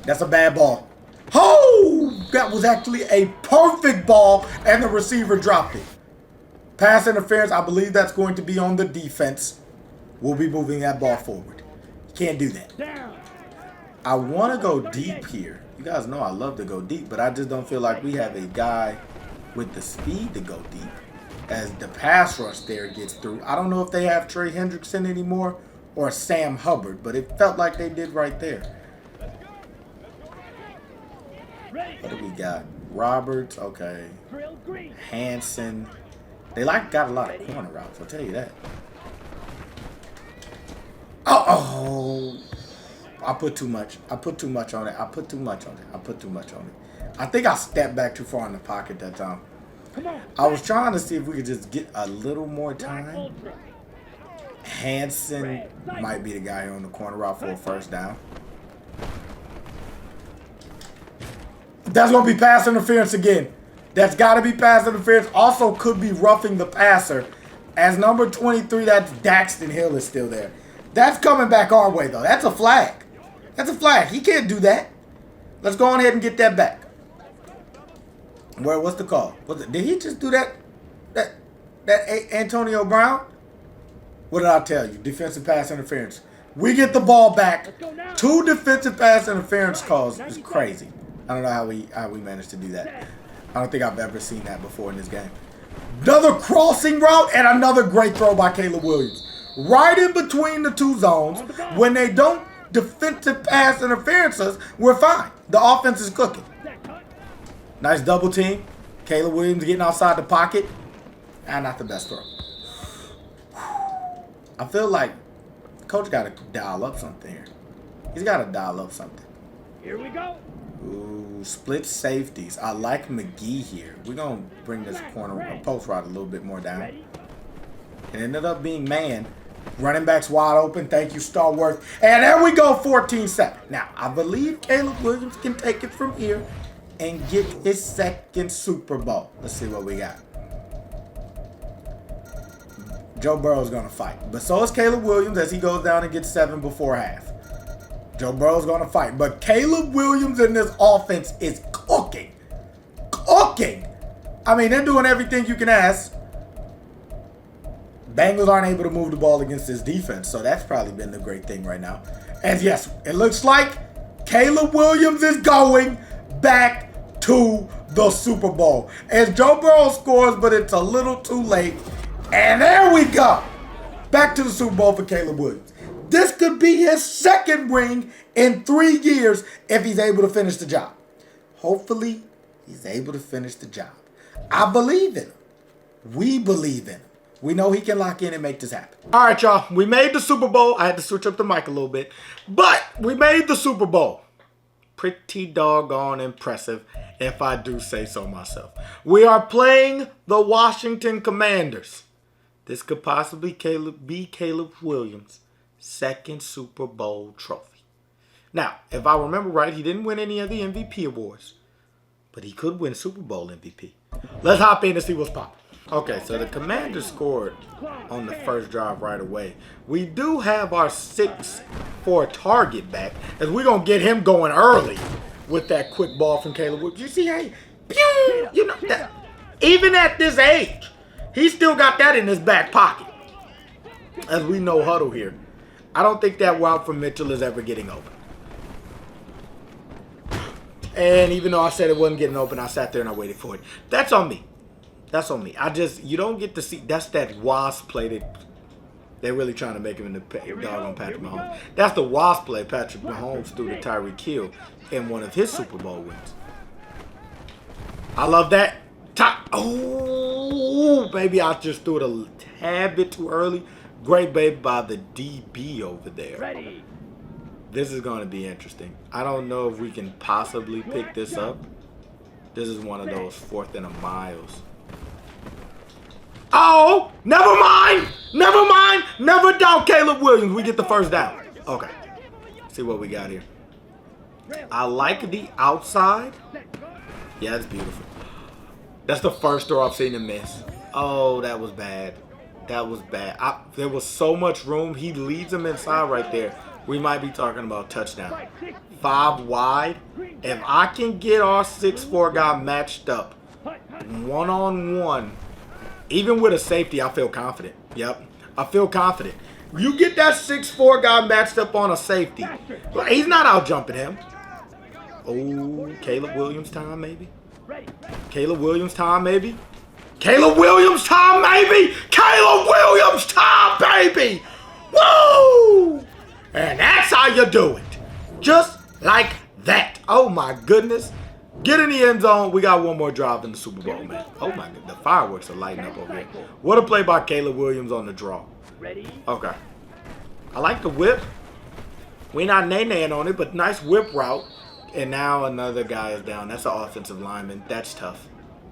That's a bad ball. Oh, that was actually a perfect ball, and the receiver dropped it. Pass interference, I believe that's going to be on the defense. We'll be moving that ball forward. Can't do that. I want to go deep here. You guys know I love to go deep, but I just don't feel like we have a guy with the speed to go deep as the pass rush there gets through. I don't know if they have Trey Hendrickson anymore or Sam Hubbard, but it felt like they did right there. What do we got? Roberts, okay. Hansen. They got a lot of corner routes, I'll tell you that. Oh, I put too much. I put too much on it. I think I stepped back too far in the pocket that time. I was trying to see if we could just get a little more time. Hansen might be the guy on the corner route for a first down. That's going to be pass interference again. That's got to be pass interference. Also could be roughing the passer. As number 23, that's Daxton Hill is still there. That's coming back our way, though. That's a flag. That's a flag. He can't do that. Let's go on ahead and get that back. What's the call? Did he just do that? That Antonio Brown? What did I tell you? Defensive pass interference. We get the ball back. 2 defensive pass interference calls is crazy. I don't know how we managed to do that. I don't think I've ever seen that before in this game. Another crossing route and another great throw by Caleb Williams. Right in between the 2 zones. When they don't defensive pass interferences, we're fine. The offense is cooking. Nice double team. Caleb Williams getting outside the pocket. And not the best throw. I feel like coach got to dial up something here. He's got to dial up something. Here we go. Ooh, split safeties. I like McGee here. We're going to bring this corner post route a little bit more down. It ended up being man. Running backs wide open. Thank you, Stallworth. And there we go, 14-7. Now, I believe Caleb Williams can take it from here and get his 2nd Super Bowl. Let's see what we got. Joe Burrow's going to fight. But so is Caleb Williams as he goes down and gets 7 before half. Joe Burrow's going to fight. But Caleb Williams in this offense is cooking. Cooking. I mean, they're doing everything you can ask. Bengals aren't able to move the ball against this defense, so that's probably been the great thing right now. And yes, it looks like Caleb Williams is going back to the Super Bowl. As Joe Burrow scores, but it's a little too late. And there we go. Back to the Super Bowl for Caleb Williams. This could be his second ring in 3 years if he's able to finish the job. Hopefully, he's able to finish the job. I believe in him. We believe in him. We know he can lock in and make this happen. All right, y'all. We made the Super Bowl. I had to switch up the mic a little bit. But we made the Super Bowl. Pretty doggone impressive, if I do say so myself. We are playing the Washington Commanders. This could possibly be Caleb Williams' second Super Bowl trophy. Now, if I remember right, he didn't win any of the MVP awards. But he could win Super Bowl MVP. Let's hop in and see what's popping. Okay, so the Commanders scored on the first drive right away. We do have our 6-4 target back, as we're going to get him going early with that quick ball from Caleb Williams. You see how he, pew, you know, that, even at this age, he still got that in his back pocket. As we know huddle here. I don't think that route from Mitchell is ever getting open. And even though I said it wasn't getting open, I sat there and I waited for it. That's on me. That's on me. You don't get to see, that's that wasp play that they're really trying to make him in the doggone Patrick Mahomes. That's the wasp play Patrick Mahomes threw to Tyreek Hill in one of his Super Bowl wins. I love that. Oh, baby, I just threw it a tad bit too early. Great baby by the DB over there. Ready. This is going to be interesting. I don't know if we can possibly pick this up. This is one of those 4th and a miles. Oh, never mind. Never mind. Never doubt Caleb Williams. We get the first down. Okay. See what we got here. I like the outside. Yeah, that's beautiful. That's the first throw I've seen him miss. Oh, that was bad. That was bad. There was so much room. He leads him inside right there. We might be talking about touchdown. 5 wide. If I can get our 6'4" guy matched up one-on-one, even with a safety, I feel confident. Yep, I feel confident. You get that 6'4" guy matched up on a safety. He's not out jumping him. Oh, Caleb Williams time, maybe? Caleb Williams time, maybe? Caleb Williams time, maybe? Caleb Williams time, baby! Woo! And that's how you do it. Just like that. Oh, my goodness. Get in the end zone. We got one more drive in the Super Bowl, man. Oh, my God. The fireworks are lighting up over here. What a play by Caleb Williams on the draw. Okay. I like the whip. We're not nay-naying on it, but nice whip route. And now another guy is down. That's an offensive lineman. That's tough.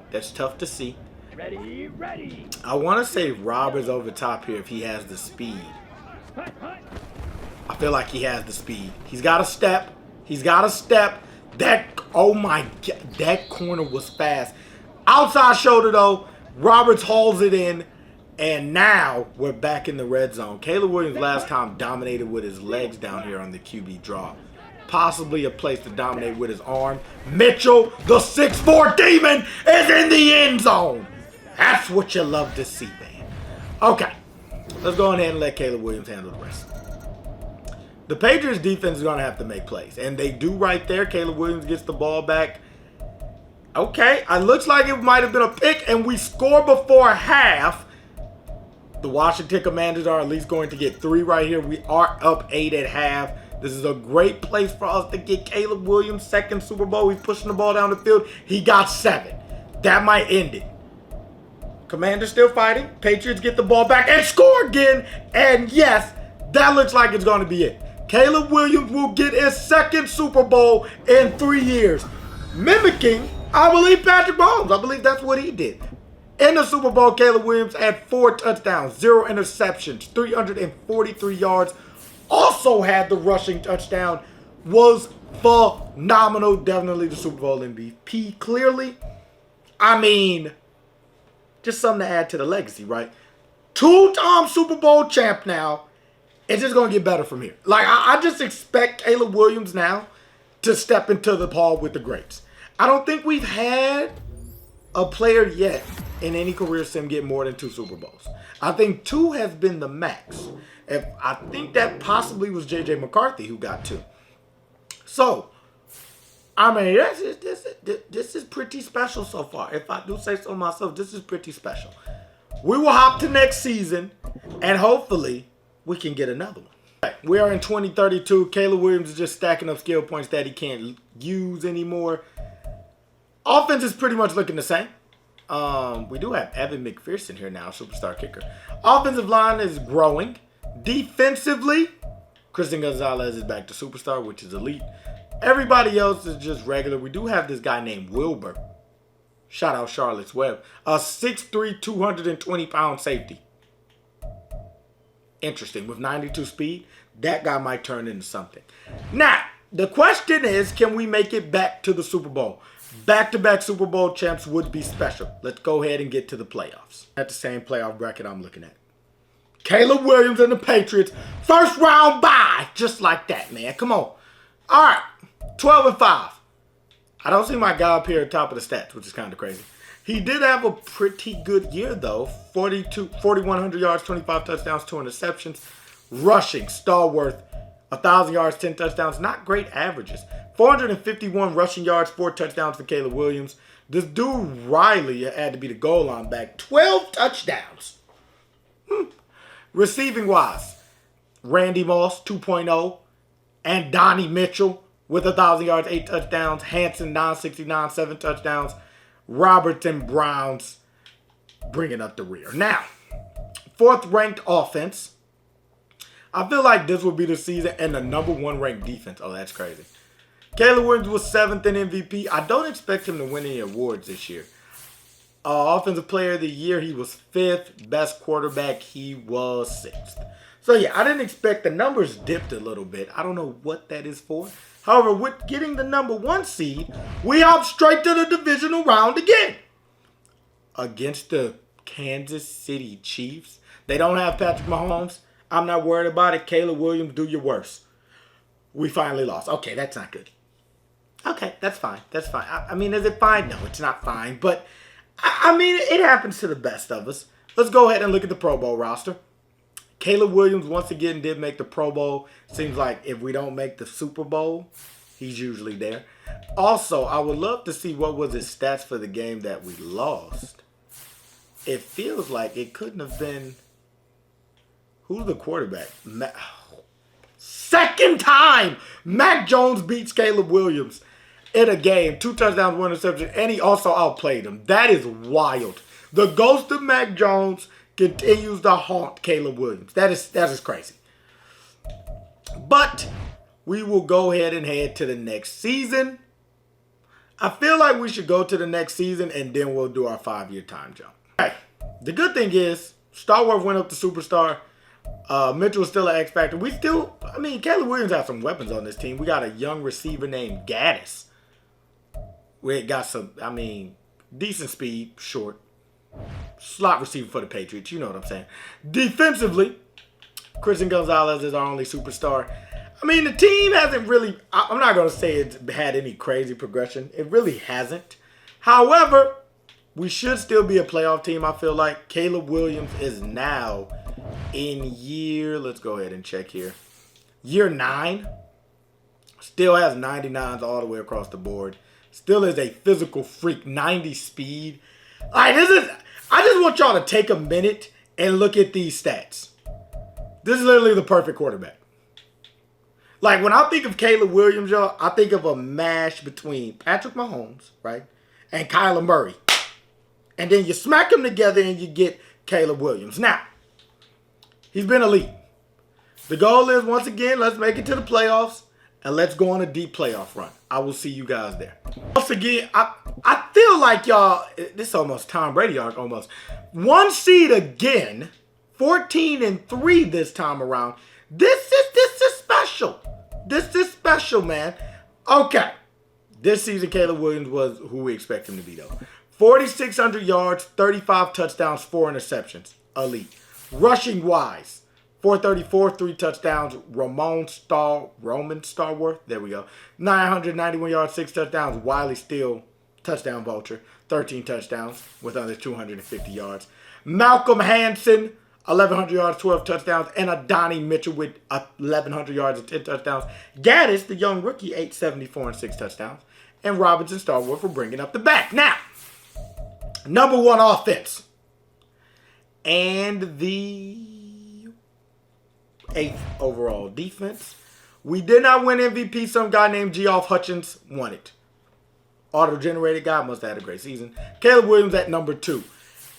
That's tough to see. Ready, ready. I want to say Roberts over top here if he has the speed. I feel like he has the speed. He's got a step. He's got a step. That, oh my God, that corner was fast. Outside shoulder though. Roberts hauls it in. And now we're back in the red zone. Caleb Williams last time dominated with his legs down here on the QB draw. Possibly a place to dominate with his arm. Mitchell, the 6'4" demon, is in the end zone. That's what you love to see, man. Okay, let's go ahead and let Caleb Williams handle the rest. The Patriots defense is going to have to make plays. And they do right there. Caleb Williams gets the ball back. Okay, it looks like it might have been a pick, and we score before half. The Washington Commanders are at least going to get 3 right here. We are up 8 at half. This is a great place for us to get Caleb Williams' second Super Bowl. He's pushing the ball down the field. He got 7. That might end it. Commanders still fighting. Patriots get the ball back and score again. And yes, that looks like it's going to be it. Caleb Williams will get his second Super Bowl in 3 years. Mimicking, I believe, Patrick Mahomes. I believe that's what he did. In the Super Bowl, Caleb Williams had 4 touchdowns, 0 interceptions, 343 yards. Also had the rushing touchdown. Was phenomenal. Definitely the Super Bowl MVP. Clearly, I mean, just something to add to the legacy, right? Two-time Super Bowl champ now. It's just going to get better from here. Like, I just expect Caleb Williams now to step into the hall with the greats. I don't think we've had a player yet in any career sim get more than 2 Super Bowls. I think 2 has been the max. I think that possibly was J.J. McCarthy who got 2. So, I mean, this is pretty special so far. If I do say so myself, this is pretty special. We will hop to next season, and hopefully we can get another one. We are in 2032. Caleb Williams is just stacking up skill points that he can't use anymore. Offense is pretty much looking the same. We do have Evan McPherson here now, superstar kicker. Offensive line is growing. Defensively, Christian Gonzalez is back to superstar, which is elite. Everybody else is just regular. We do have this guy named Wilbur. Shout out Charlotte's Web. A 6'3", 220-pound safety. Interesting. With 92 speed, that guy might turn into something. Now, the question is, can we make it back to the Super Bowl? Back-to-back Super Bowl champs would be special. Let's go ahead and get to the playoffs. At the same playoff bracket I'm looking at. Caleb Williams and the Patriots. First round bye. Just like that, man. Come on. All right. 12-5. I don't see my guy up here at the top of the stats, which is kind of crazy. He did have a pretty good year, though. 4,100 yards, 25 touchdowns, 2 interceptions. Rushing, stalwart, 1,000 yards, 10 touchdowns. Not great averages. 451 rushing yards, 4 touchdowns for Caleb Williams. This dude, Riley, had to be the goal line back. 12 touchdowns. Receiving-wise, Randy Moss, 2.0. And Donnie Mitchell with 1,000 yards, 8 touchdowns. Hanson, 969, 7 touchdowns. Robertson Browns bringing up the rear. Now, 4th-ranked offense. I feel like this will be the season and the number 1 ranked defense. Oh, that's crazy. Caleb Williams was 7th in MVP. I don't expect him to win any awards this year. Offensive Player of the Year, he was 5th. Best quarterback, he was 6th. So, yeah, I didn't expect the numbers dipped a little bit. I don't know what that is for. However, with getting the number 1 seed, we hop straight to the divisional round again. Against the Kansas City Chiefs. They don't have Patrick Mahomes. I'm not worried about it. Caleb Williams, do your worst. We finally lost. Okay, that's not good. Okay, that's fine. That's fine. I mean, is it fine? No, it's not fine. But, I mean, it happens to the best of us. Let's go ahead and look at the Pro Bowl roster. Caleb Williams, once again, did make the Pro Bowl. Seems like if we don't make the Super Bowl, he's usually there. Also, I would love to see what was his stats for the game that we lost. It feels like it couldn't have been... Who's the quarterback? Second time Mac Jones beats Caleb Williams in a game. 2 touchdowns, 1 interception, and he also outplayed him. That is wild. The ghost of Mac Jones continues to haunt Caleb Williams. That is crazy. But we will go ahead and head to the next season. I feel like we should go to the next season and then we'll do our 5-year time jump. Hey, the good thing is, Starworth went up to superstar. Mitchell is still an X factor. Caleb Williams has some weapons on this team. We got a young receiver named Gaddis. We got some, decent speed, short. Slot receiver for the Patriots. You know what I'm saying. Defensively, Christian Gonzalez is our only superstar. The team hasn't really, I'm not going to say it's had any crazy progression. It really hasn't. However, we should still be a playoff team, I feel like. Caleb Williams is now in let's go ahead and check here. Year 9. Still has 99s all the way across the board. Still is a physical freak. 90 speed. I just want y'all to take a minute and look at these stats. This is literally the perfect quarterback. Like, when I think of Caleb Williams, y'all, I think of a mash between Patrick Mahomes, right, and Kyler Murray. And then you smack them together and you get Caleb Williams. Now, he's been elite. The goal is, once again, let's make it to the playoffs and let's go on a deep playoff run. I will see you guys there. Once again, I feel like y'all, this is almost Tom Brady arc almost. 1 seed again, 14-3 this time around. This is special. This is special, man. Okay. This season, Caleb Williams was who we expect him to be, though. 4,600 yards, 35 touchdowns, 4 interceptions. Elite. Rushing wise, 434, 3 touchdowns. Roman Starworth, there we go. 991 yards, 6 touchdowns. Wiley Steele, touchdown vulture, 13 touchdowns with under 250 yards. Malcolm Hansen, 1,100 yards, 12 touchdowns. And Adonai Mitchell with 1,100 yards and 10 touchdowns. Gaddis, the young rookie, 874 and 6 touchdowns. And Robinson Starworth for bringing up the back. Now, number one offense. And the 8th overall defense. We did not win MVP. Some guy named Geoff Hutchins won it. Auto-generated guy, must have had a great season. Caleb Williams at number 2.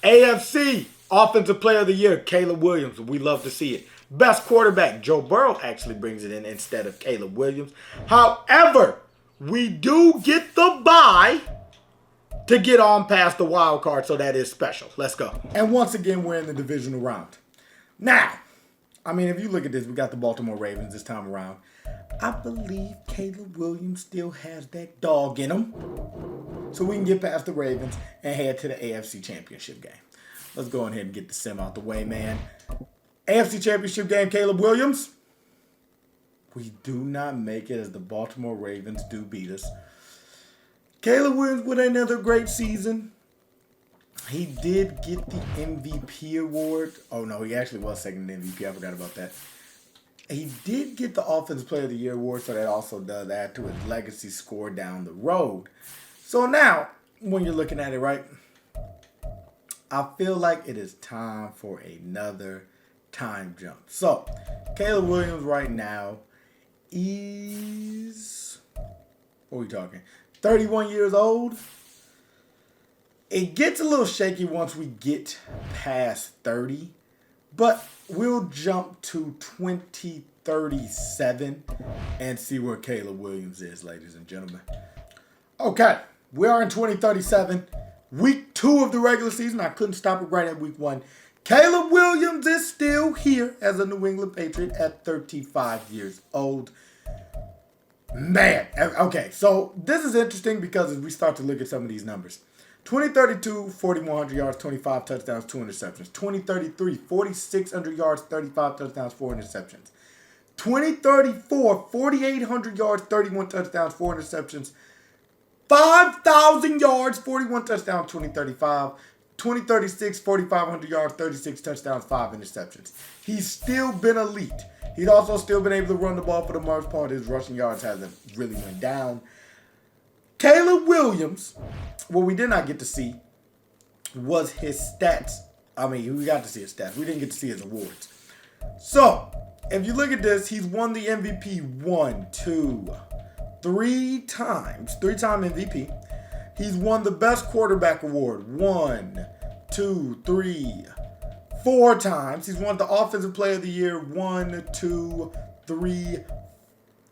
AFC Offensive Player of the Year, Caleb Williams. We love to see it. Best quarterback, Joe Burrow actually brings it in instead of Caleb Williams. However, we do get the bye to get on past the wild card, so that is special. Let's go. And once again, we're in the divisional round. Now, I mean, if you look at this, we got the Baltimore Ravens this time around. I believe Caleb Williams still has that dog in him. So we can get past the Ravens and head to the AFC Championship game. Let's go ahead and get the sim out the way, man. AFC Championship game, Caleb Williams. We do not make it as the Baltimore Ravens do beat us. Caleb Williams with another great season. He did get the MVP award. Oh, no, he actually was second in MVP. I forgot about that. He did get the Offensive Player of the Year award, so that also does add to his legacy score down the road. So now, when you're looking at it, right, I feel like it is time for another time jump. So, Caleb Williams right now is, what are we talking, 31 years old. It gets a little shaky once we get past 30, but we'll jump to 2037 and see where Caleb Williams is, ladies and gentlemen. Okay, we are in 2037, week 2 of the regular season. I couldn't stop it right at week 1. Caleb Williams is still here as a New England Patriot at 35 years old. Man, okay, so this is interesting because as we start to look at some of these numbers. 2032, 4,100 yards, 25 touchdowns, 2 interceptions. 2033, 4,600 yards, 35 touchdowns, 4 interceptions. 2034, 4,800 yards, 31 touchdowns, 4 interceptions. 5,000 yards, 41 touchdowns, 2035. 2036, 4,500 yards, 36 touchdowns, 5 interceptions. He's still been elite. He's also still been able to run the ball for the most part. His rushing yards hasn't really went down. Caleb Williams, what we did not get to see was his stats. I mean, we got to see his stats. We didn't get to see his awards. So, if you look at this, he's won the MVP 3 times. 3-time MVP. He's won the Best Quarterback Award 4 times. He's won the Offensive Player of the Year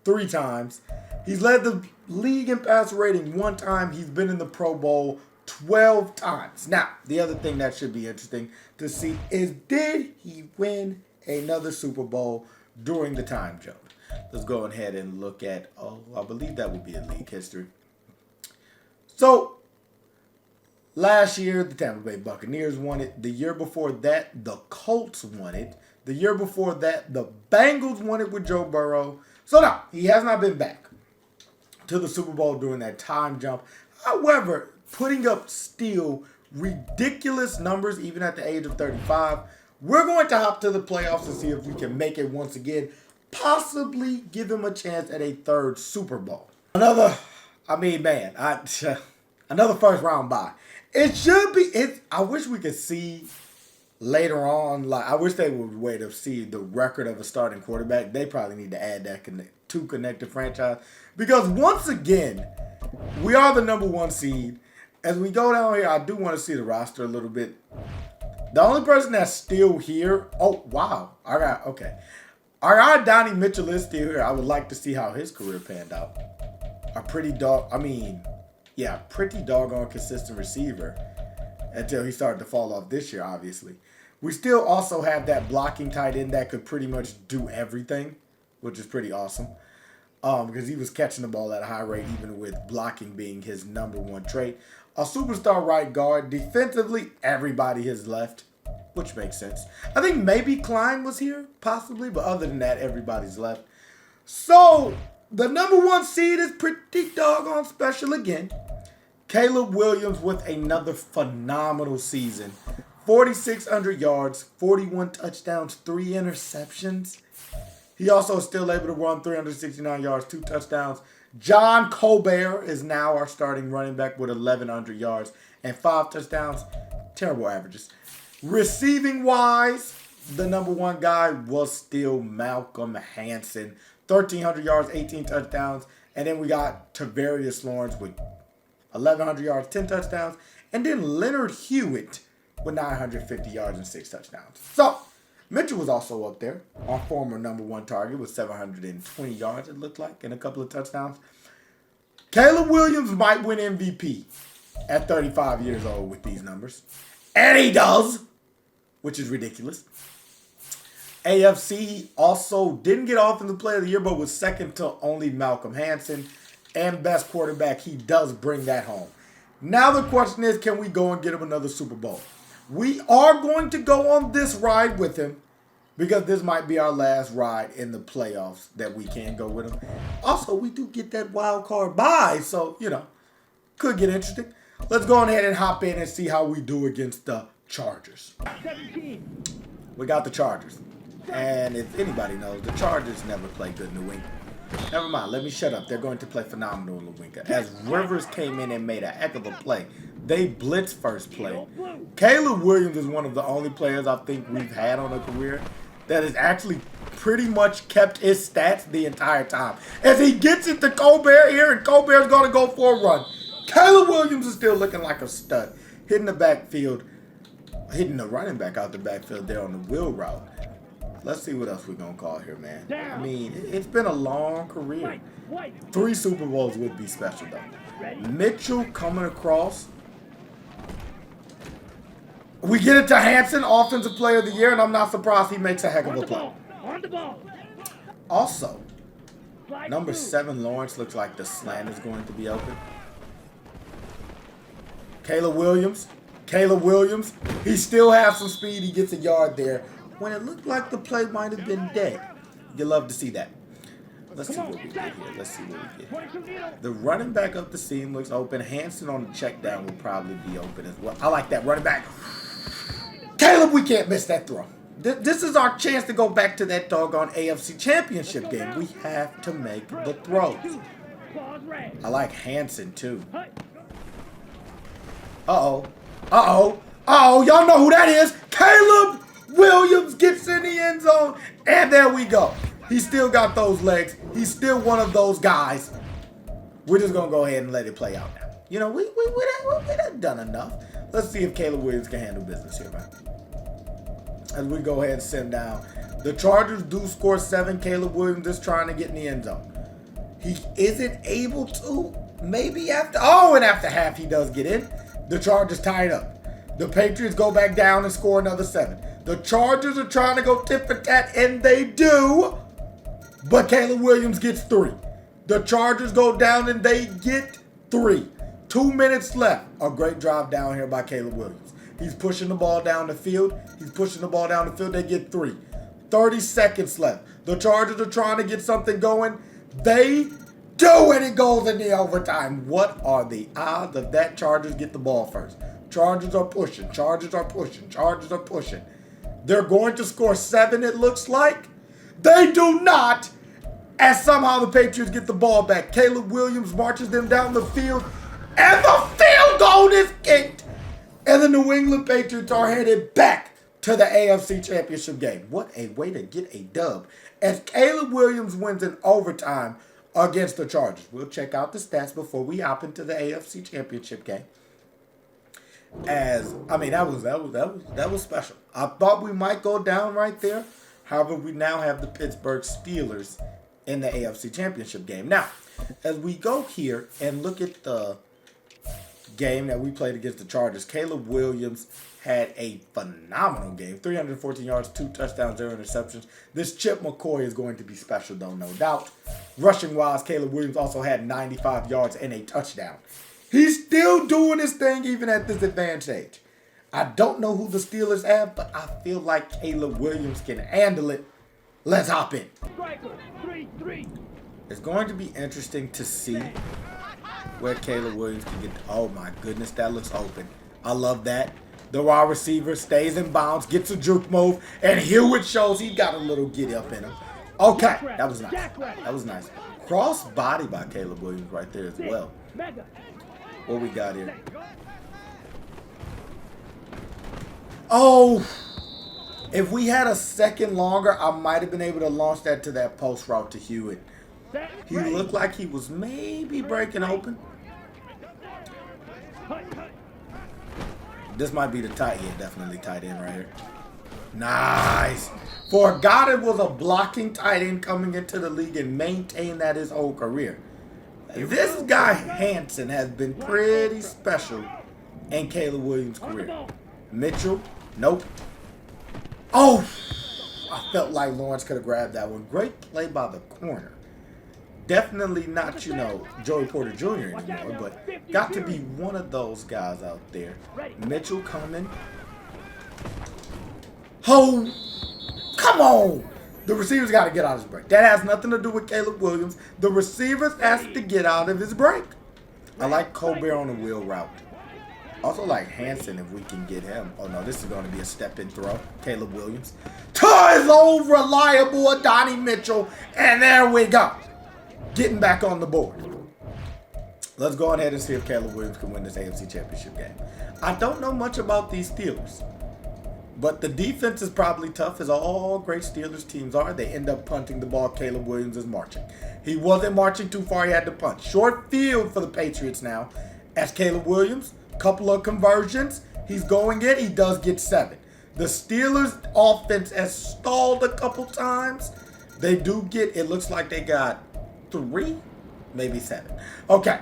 3 times. He's led the league in passer rating 1 time. He's been in the Pro Bowl 12 times. Now, the other thing that should be interesting to see is, did he win another Super Bowl during the time jump? Let's go ahead and look at, I believe that would be in league history. So, last year, the Tampa Bay Buccaneers won it. The year before that, the Colts won it. The year before that, the Bengals won it with Joe Burrow. So, no, he has not been back to the Super Bowl during that time jump. However, putting up still ridiculous numbers even at the age of 35. We're going to hop to the playoffs and see if we can make it once again. Possibly give him a chance at a 3rd Super Bowl. Another first round bye. It should be, I wish we could see later on, like, I wish they would wait to see the record of a starting quarterback. They probably need to add that to connected franchise. Because once again, we are the number 1 seed. As we go down here, I do want to see the roster a little bit. The only person that's still here, oh, wow. Okay. Our guy Donnie Mitchell is still here. I would like to see how his career panned out. Pretty doggone consistent receiver until he started to fall off this year, obviously. We still also have that blocking tight end that could pretty much do everything, which is pretty awesome. Because he was catching the ball at a high rate, even with blocking being his number 1 trait. A superstar right guard. Defensively, everybody has left. which makes sense. I think maybe Klein was here, possibly, but other than that, everybody's left. So, the number 1 seed is pretty doggone special again. Caleb Williams with another phenomenal season. 4,600 yards, 41 touchdowns, 3 interceptions. He also is still able to run 369 yards, 2 touchdowns. John Colbert is now our starting running back with 1,100 yards and 5 touchdowns. Terrible averages. Receiving wise, the number 1 guy was still Malcolm Hansen. 1,300 yards, 18 touchdowns. And then we got Tavarius Lawrence with 1,100 yards, 10 touchdowns. And then Leonard Hewitt with 950 yards and 6 touchdowns. So, Mitchell was also up there. Our former number 1 target with 720 yards, it looked like, and a couple of touchdowns. Caleb Williams might win MVP at 35 years old with these numbers. And he does, which is ridiculous. AFC also didn't get Offensive Player of the Year, but was second to only Malcolm Hansen. And best quarterback, he does bring that home. Now the question is, can we go and get him another Super Bowl? We are going to go on this ride with him because this might be our last ride in the playoffs that we can go with him. Also, we do get that wild card bye, so, could get interesting. Let's go ahead and hop in and see how we do against the Chargers. 17. We got the Chargers. And if anybody knows, the Chargers never play good in New England. Never mind, let me shut up. They're going to play phenomenal in New England. As Rivers came in and made a heck of a play. They blitzed first play. Caleb Williams is one of the only players I think we've had on a career that has actually pretty much kept his stats the entire time. As he gets it to Colbert here, and Colbert's going to go for a run. Caleb Williams is still looking like a stud. Hitting the backfield, hitting the running back out the backfield there on the wheel route. Let's see what else we're going to call here, man. I mean, it's been a long career. 3 Super Bowls would be special, though. Mitchell coming across. We get it to Hansen, Offensive Player of the Year, and I'm not surprised he makes a heck of a play. Also, number 7, Lawrence, looks like the slant is going to be open. Caleb Williams, he still has some speed. He gets a yard there when it looked like the play might have been dead. You love to see that. Let's see what we get here. The running back up the seam looks open. Hansen on the check down will probably be open as well. I like that running back. Caleb, we can't miss that throw. This is our chance to go back to that doggone AFC Championship game. We have to make the throws. I like Hansen too. Uh-oh. Y'all know who that is. Caleb Williams gets in the end zone. And there we go. He still got those legs. He's still one of those guys. We're just going to go ahead and let it play out now. We done done enough. Let's see if Caleb Williams can handle business here, man. As we go ahead and send down. The Chargers do score 7. Caleb Williams is trying to get in the end zone. He isn't able to. Maybe after. Oh, and after half he does get in. The Chargers tie it up. The Patriots go back down and score another 7. The Chargers are trying to go tit for tat, and they do. But Caleb Williams gets 3. The Chargers go down and they get 3. 2 minutes left. A great drive down here by Caleb Williams. He's pushing the ball down the field. They get 3. 30 seconds left. The Chargers are trying to get something going. They do, and it goes in the overtime. What are the odds of that? Chargers get the ball first. Chargers are pushing. They're going to score 7, it looks like. They do not. As somehow the Patriots get the ball back. Caleb Williams marches them down the field. And the field goal is kicked. And the New England Patriots are headed back to the AFC Championship game. What a way to get a dub. As Caleb Williams wins in overtime against the Chargers. We'll check out the stats before we hop into the AFC Championship game. That was special. I thought we might go down right there. However, we now have the Pittsburgh Steelers in the AFC Championship game. Now, as we go here and look at the game that we played against the Chargers, Caleb Williams had a phenomenal game. 314 yards, 2 touchdowns, 0 interceptions. This Chip McCoy is going to be special, though, no doubt. Rushing-wise, Caleb Williams also had 95 yards and a touchdown. He's still doing his thing even at this advanced age. I don't know who the Steelers have, but I feel like Caleb Williams can handle it. Let's hop in. Striker, 3-3. It's going to be interesting to see where Caleb Williams can get. Oh my goodness, that looks open. I love that. The wide receiver stays in bounds, gets a juke move, and Hewitt shows he's got a little giddy up in him. Okay, that was nice. That was nice. Cross body by Caleb Williams right there as well. What we got here? Oh, if we had a second longer, I might have been able to launch that to that post route to Hewitt. He looked like he was maybe breaking open. This might be the tight end, definitely tight end right here. Nice. For a guy that was a blocking tight end coming into the league and maintained that his whole career. This guy, Hansen, has been pretty special in Caleb Williams' career. Mitchell, nope. Oh, I felt like Lawrence could have grabbed that one. Great play by the corner. Definitely not, Joey Porter Jr. anymore, but got to be one of those guys out there. Mitchell coming. Oh, come on. The receivers got to get out of his break. That has nothing to do with Caleb Williams. The receivers has to get out of his break. I like Colbert on the wheel route. Also like Hansen if we can get him. Oh no, this is going to be a step-in throw. Caleb Williams. To his old reliable Donnie Mitchell. And there we go. Getting back on the board. Let's go ahead and see if Caleb Williams can win this AFC Championship game. I don't know much about these Steelers. But the defense is probably tough, as all great Steelers teams are. They end up punting the ball. Caleb Williams is marching. He wasn't marching too far. He had to punt. Short field for the Patriots now. As Caleb Williams, couple of conversions. He's going in. He does get 7. The Steelers' offense has stalled a couple times. They do get, it looks like they got 3, maybe 7. Okay.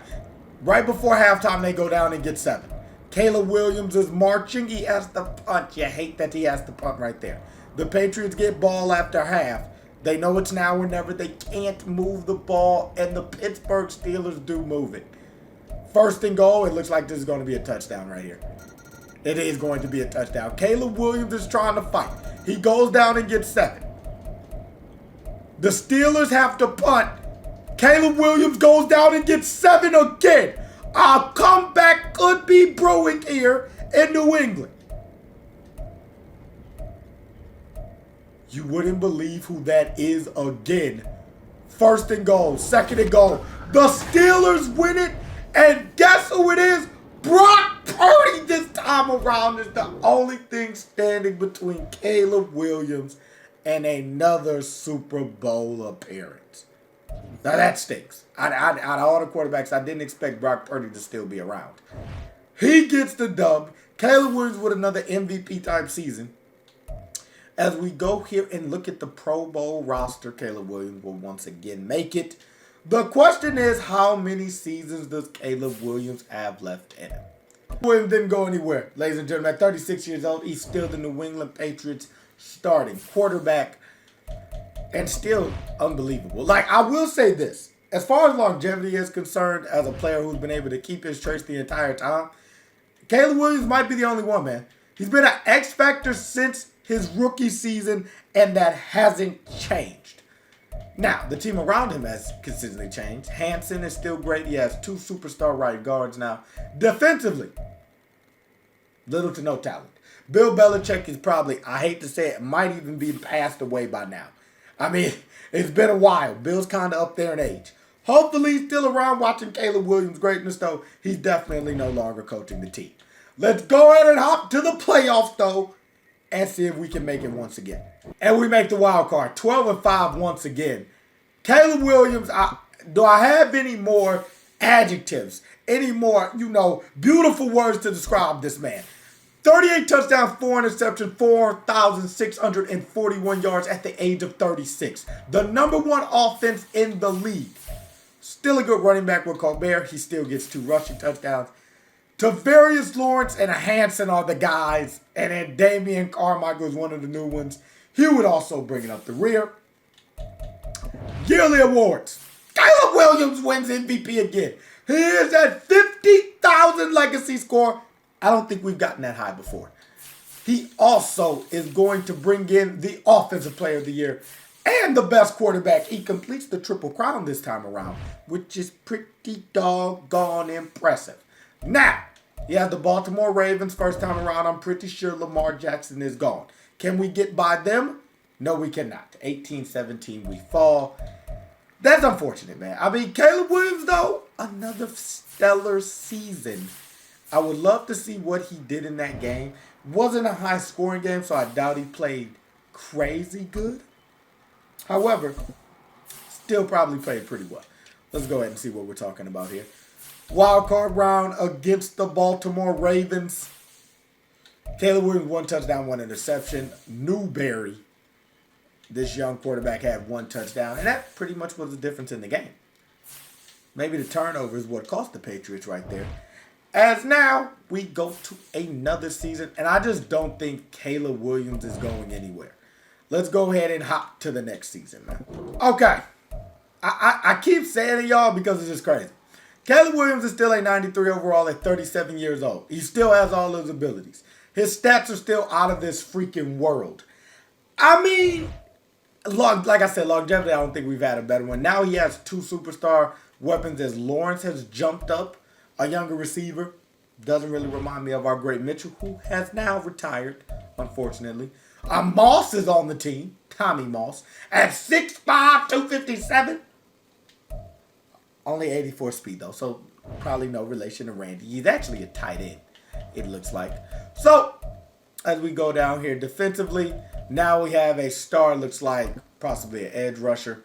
Right before halftime, they go down and get 7. Caleb Williams is marching. He has to punt. You hate that he has to punt right there. The Patriots get ball after half. They know it's now or never. They can't move the ball, and the Pittsburgh Steelers do move it. First and goal, it looks like this is going to be a touchdown right here. It is going to be a touchdown. Caleb Williams is trying to fight. He goes down and gets 7. The Steelers have to punt. Caleb Williams goes down and gets 7 again. A comeback could be brewing here in New England. You wouldn't believe who that is again. First and goal, second and goal. The Steelers win it, and guess who it is? Brock Purdy this time around is the only thing standing between Caleb Williams and another Super Bowl appearance. Now that stinks. Out of all the quarterbacks, I didn't expect Brock Purdy to still be around. He gets the dub. Caleb Williams with another MVP type season. As we go here and look at the Pro Bowl roster, Caleb Williams will once again make it. The question is, how many seasons does Caleb Williams have left in him? Williams didn't go anywhere. Ladies and gentlemen, at 36 years old, he's still the New England Patriots starting quarterback. And still unbelievable. Like, I will say this. As far as longevity is concerned, as a player who's been able to keep his traits the entire time, Caleb Williams might be the only one, man. He's been an X factor since his rookie season, and that hasn't changed. Now, the team around him has consistently changed. Hansen is still great. He has 2 superstar right guards now. Defensively, little to no talent. Bill Belichick is probably, I hate to say it, might even be passed away by now. I mean, it's been a while. Bill's kind of up there in age. Hopefully he's still around watching Caleb Williams' greatness, though. He's definitely no longer coaching the team. Let's go ahead and hop to the playoffs, though, and see if we can make it once again. And we make the wild card. 12-5 once again. Caleb Williams, do I have any more adjectives? Any more, beautiful words to describe this man? 38 touchdowns, 4 interceptions, 4,641 yards at the age of 36. The number 1 offense in the league. Still a good running back with Colbert. He still gets 2 rushing touchdowns. Tavarius Lawrence and Hansen are the guys. And then Damian Carmichael is one of the new ones. He would also bring it up the rear. Yearly awards. Caleb Williams wins MVP again. He is at 50,000 legacy score. I don't think we've gotten that high before. he also is going to bring in the Offensive Player of the Year and the best quarterback. He completes the Triple Crown this time around, which is pretty doggone impressive. Now, he has the Baltimore Ravens first time around. I'm pretty sure Lamar Jackson is gone. Can we get by them? No, we cannot. 18-17, we fall. That's unfortunate, man. I mean, Caleb Williams, though, another stellar season. I would love to see what he did in that game. Wasn't a high-scoring game, so I doubt he played crazy good. However, still probably played pretty well. Let's go ahead and see what we're talking about here. Wild card round against the Baltimore Ravens. Caleb Williams, 1 touchdown, 1 interception. Newberry, this young quarterback, had 1 touchdown. And that pretty much was the difference in the game. Maybe the turnover is what cost the Patriots right there. As now, we go to another season. And I just don't think Caleb Williams is going anywhere. Let's go ahead and hop to the next season, man. Okay. I keep saying it, y'all, because it's just crazy. Caleb Williams is still a 93 overall at 37 years old. He still has all those abilities. His stats are still out of this freaking world. I mean, like I said, longevity, I don't think we've had a better one. Now he has 2 superstar weapons as Lawrence has jumped up, a younger receiver. Doesn't really remind me of our great Mitchell, who has now retired, unfortunately. Moss is on the team, Tommy Moss, at 6'5", 257. Only 84 speed, though, so probably no relation to Randy. He's actually a tight end, it looks like. So, as we go down here defensively, now we have a star, looks like possibly an edge rusher.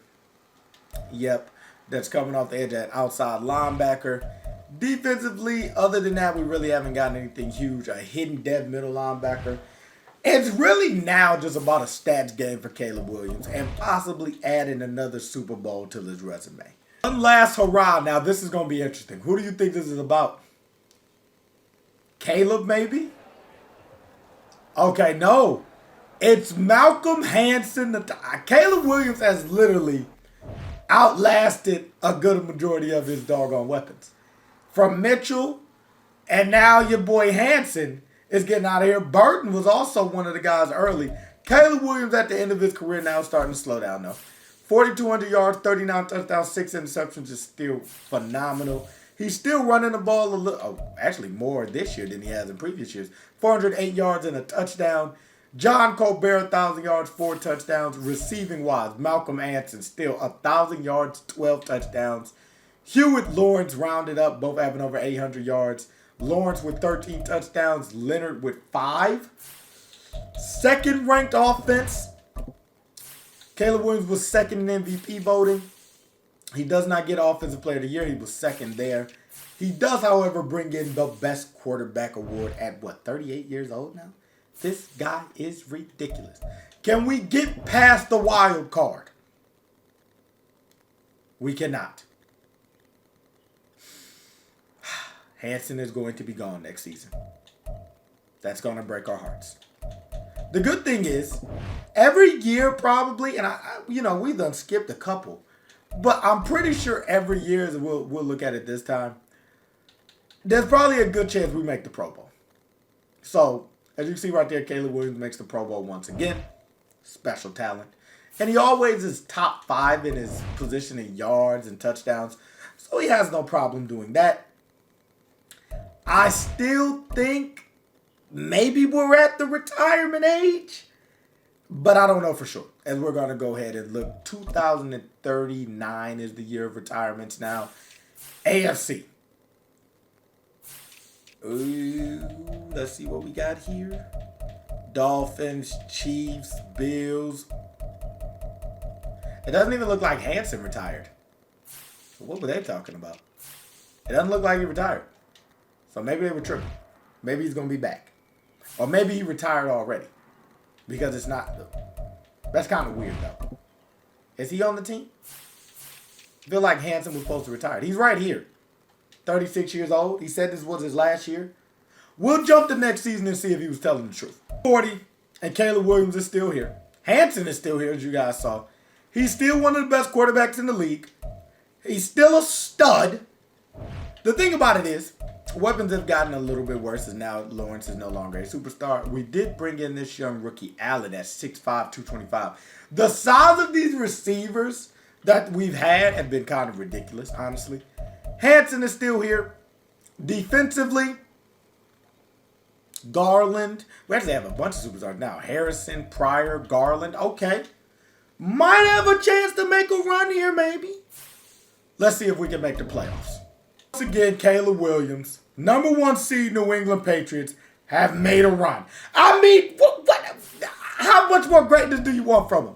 Yep, that's coming off the edge at outside linebacker. Defensively, other than that, we really haven't gotten anything huge. A hidden dead middle linebacker. It's really now just about a stats game for Caleb Williams and possibly adding another Super Bowl to his resume. One last hurrah. Now, this is going to be interesting. Who do you think this is about? Caleb, maybe? Okay, no. It's Malcolm Hansen. Caleb Williams has literally outlasted a good majority of his doggone weapons. From Mitchell, and now your boy Hansen is getting out of here. Burton was also one of the guys early. Caleb Williams at the end of his career now starting to slow down, though. 4,200 yards, 39 touchdowns, 6 interceptions is still phenomenal. He's still running the ball a little, actually more this year than he has in previous years. 408 yards and a touchdown. John Colbert, 1,000 yards, 4 touchdowns. Receiving-wise, Malcolm Hansen still 1,000 yards, 12 touchdowns. Hewitt, Lawrence rounded up, both having over 800 yards. Lawrence with 13 touchdowns. Leonard with 5. Second-ranked offense. Caleb Williams was second in MVP voting. He does not get Offensive Player of the Year. He was second there. He does, however, bring in the Best Quarterback Award at, 38 years old now? This guy is ridiculous. Can we get past the wild card? We cannot. Hansen is going to be gone next season. That's going to break our hearts. The good thing is, every year probably, and we've done skipped a couple, but I'm pretty sure every year, as we'll look at it this time, there's probably a good chance we make the Pro Bowl. So, as you can see right there, Caleb Williams makes the Pro Bowl once again. Special talent. And he always is top 5 in his position in yards and touchdowns, so he has no problem doing that. I still think maybe we're at the retirement age, but I don't know for sure. As we're going to go ahead and look, 2039 is the year of retirements now. AFC. Ooh, let's see what we got here. Dolphins, Chiefs, Bills. It doesn't even look like Hansen retired. So what were they talking about? It doesn't look like he retired. So maybe they were tripping. Maybe he's going to be back. Or maybe he retired already. Because it's not. That's kind of weird, though. Is he on the team? I feel like Hansen was supposed to retire. He's right here. 36 years old. He said this was his last year. We'll jump to next season and see if he was telling the truth. 40. And Caleb Williams is still here. Hansen is still here, as you guys saw. He's still one of the best quarterbacks in the league. He's still a stud. The thing about it is, weapons have gotten a little bit worse as now Lawrence is no longer a superstar. We did bring in this young rookie Allen at 6'5", 225. The size of these receivers that we've had have been kind of ridiculous, honestly. Hanson is still here. Defensively, Garland. We actually have a bunch of superstars now. Harrison, Pryor, Garland. Okay. Might have a chance to make a run here, maybe. Let's see if we can make the playoffs. Once again, Caleb Williams, #1 seed New England Patriots, have made a run. I mean, how much more greatness do you want from him?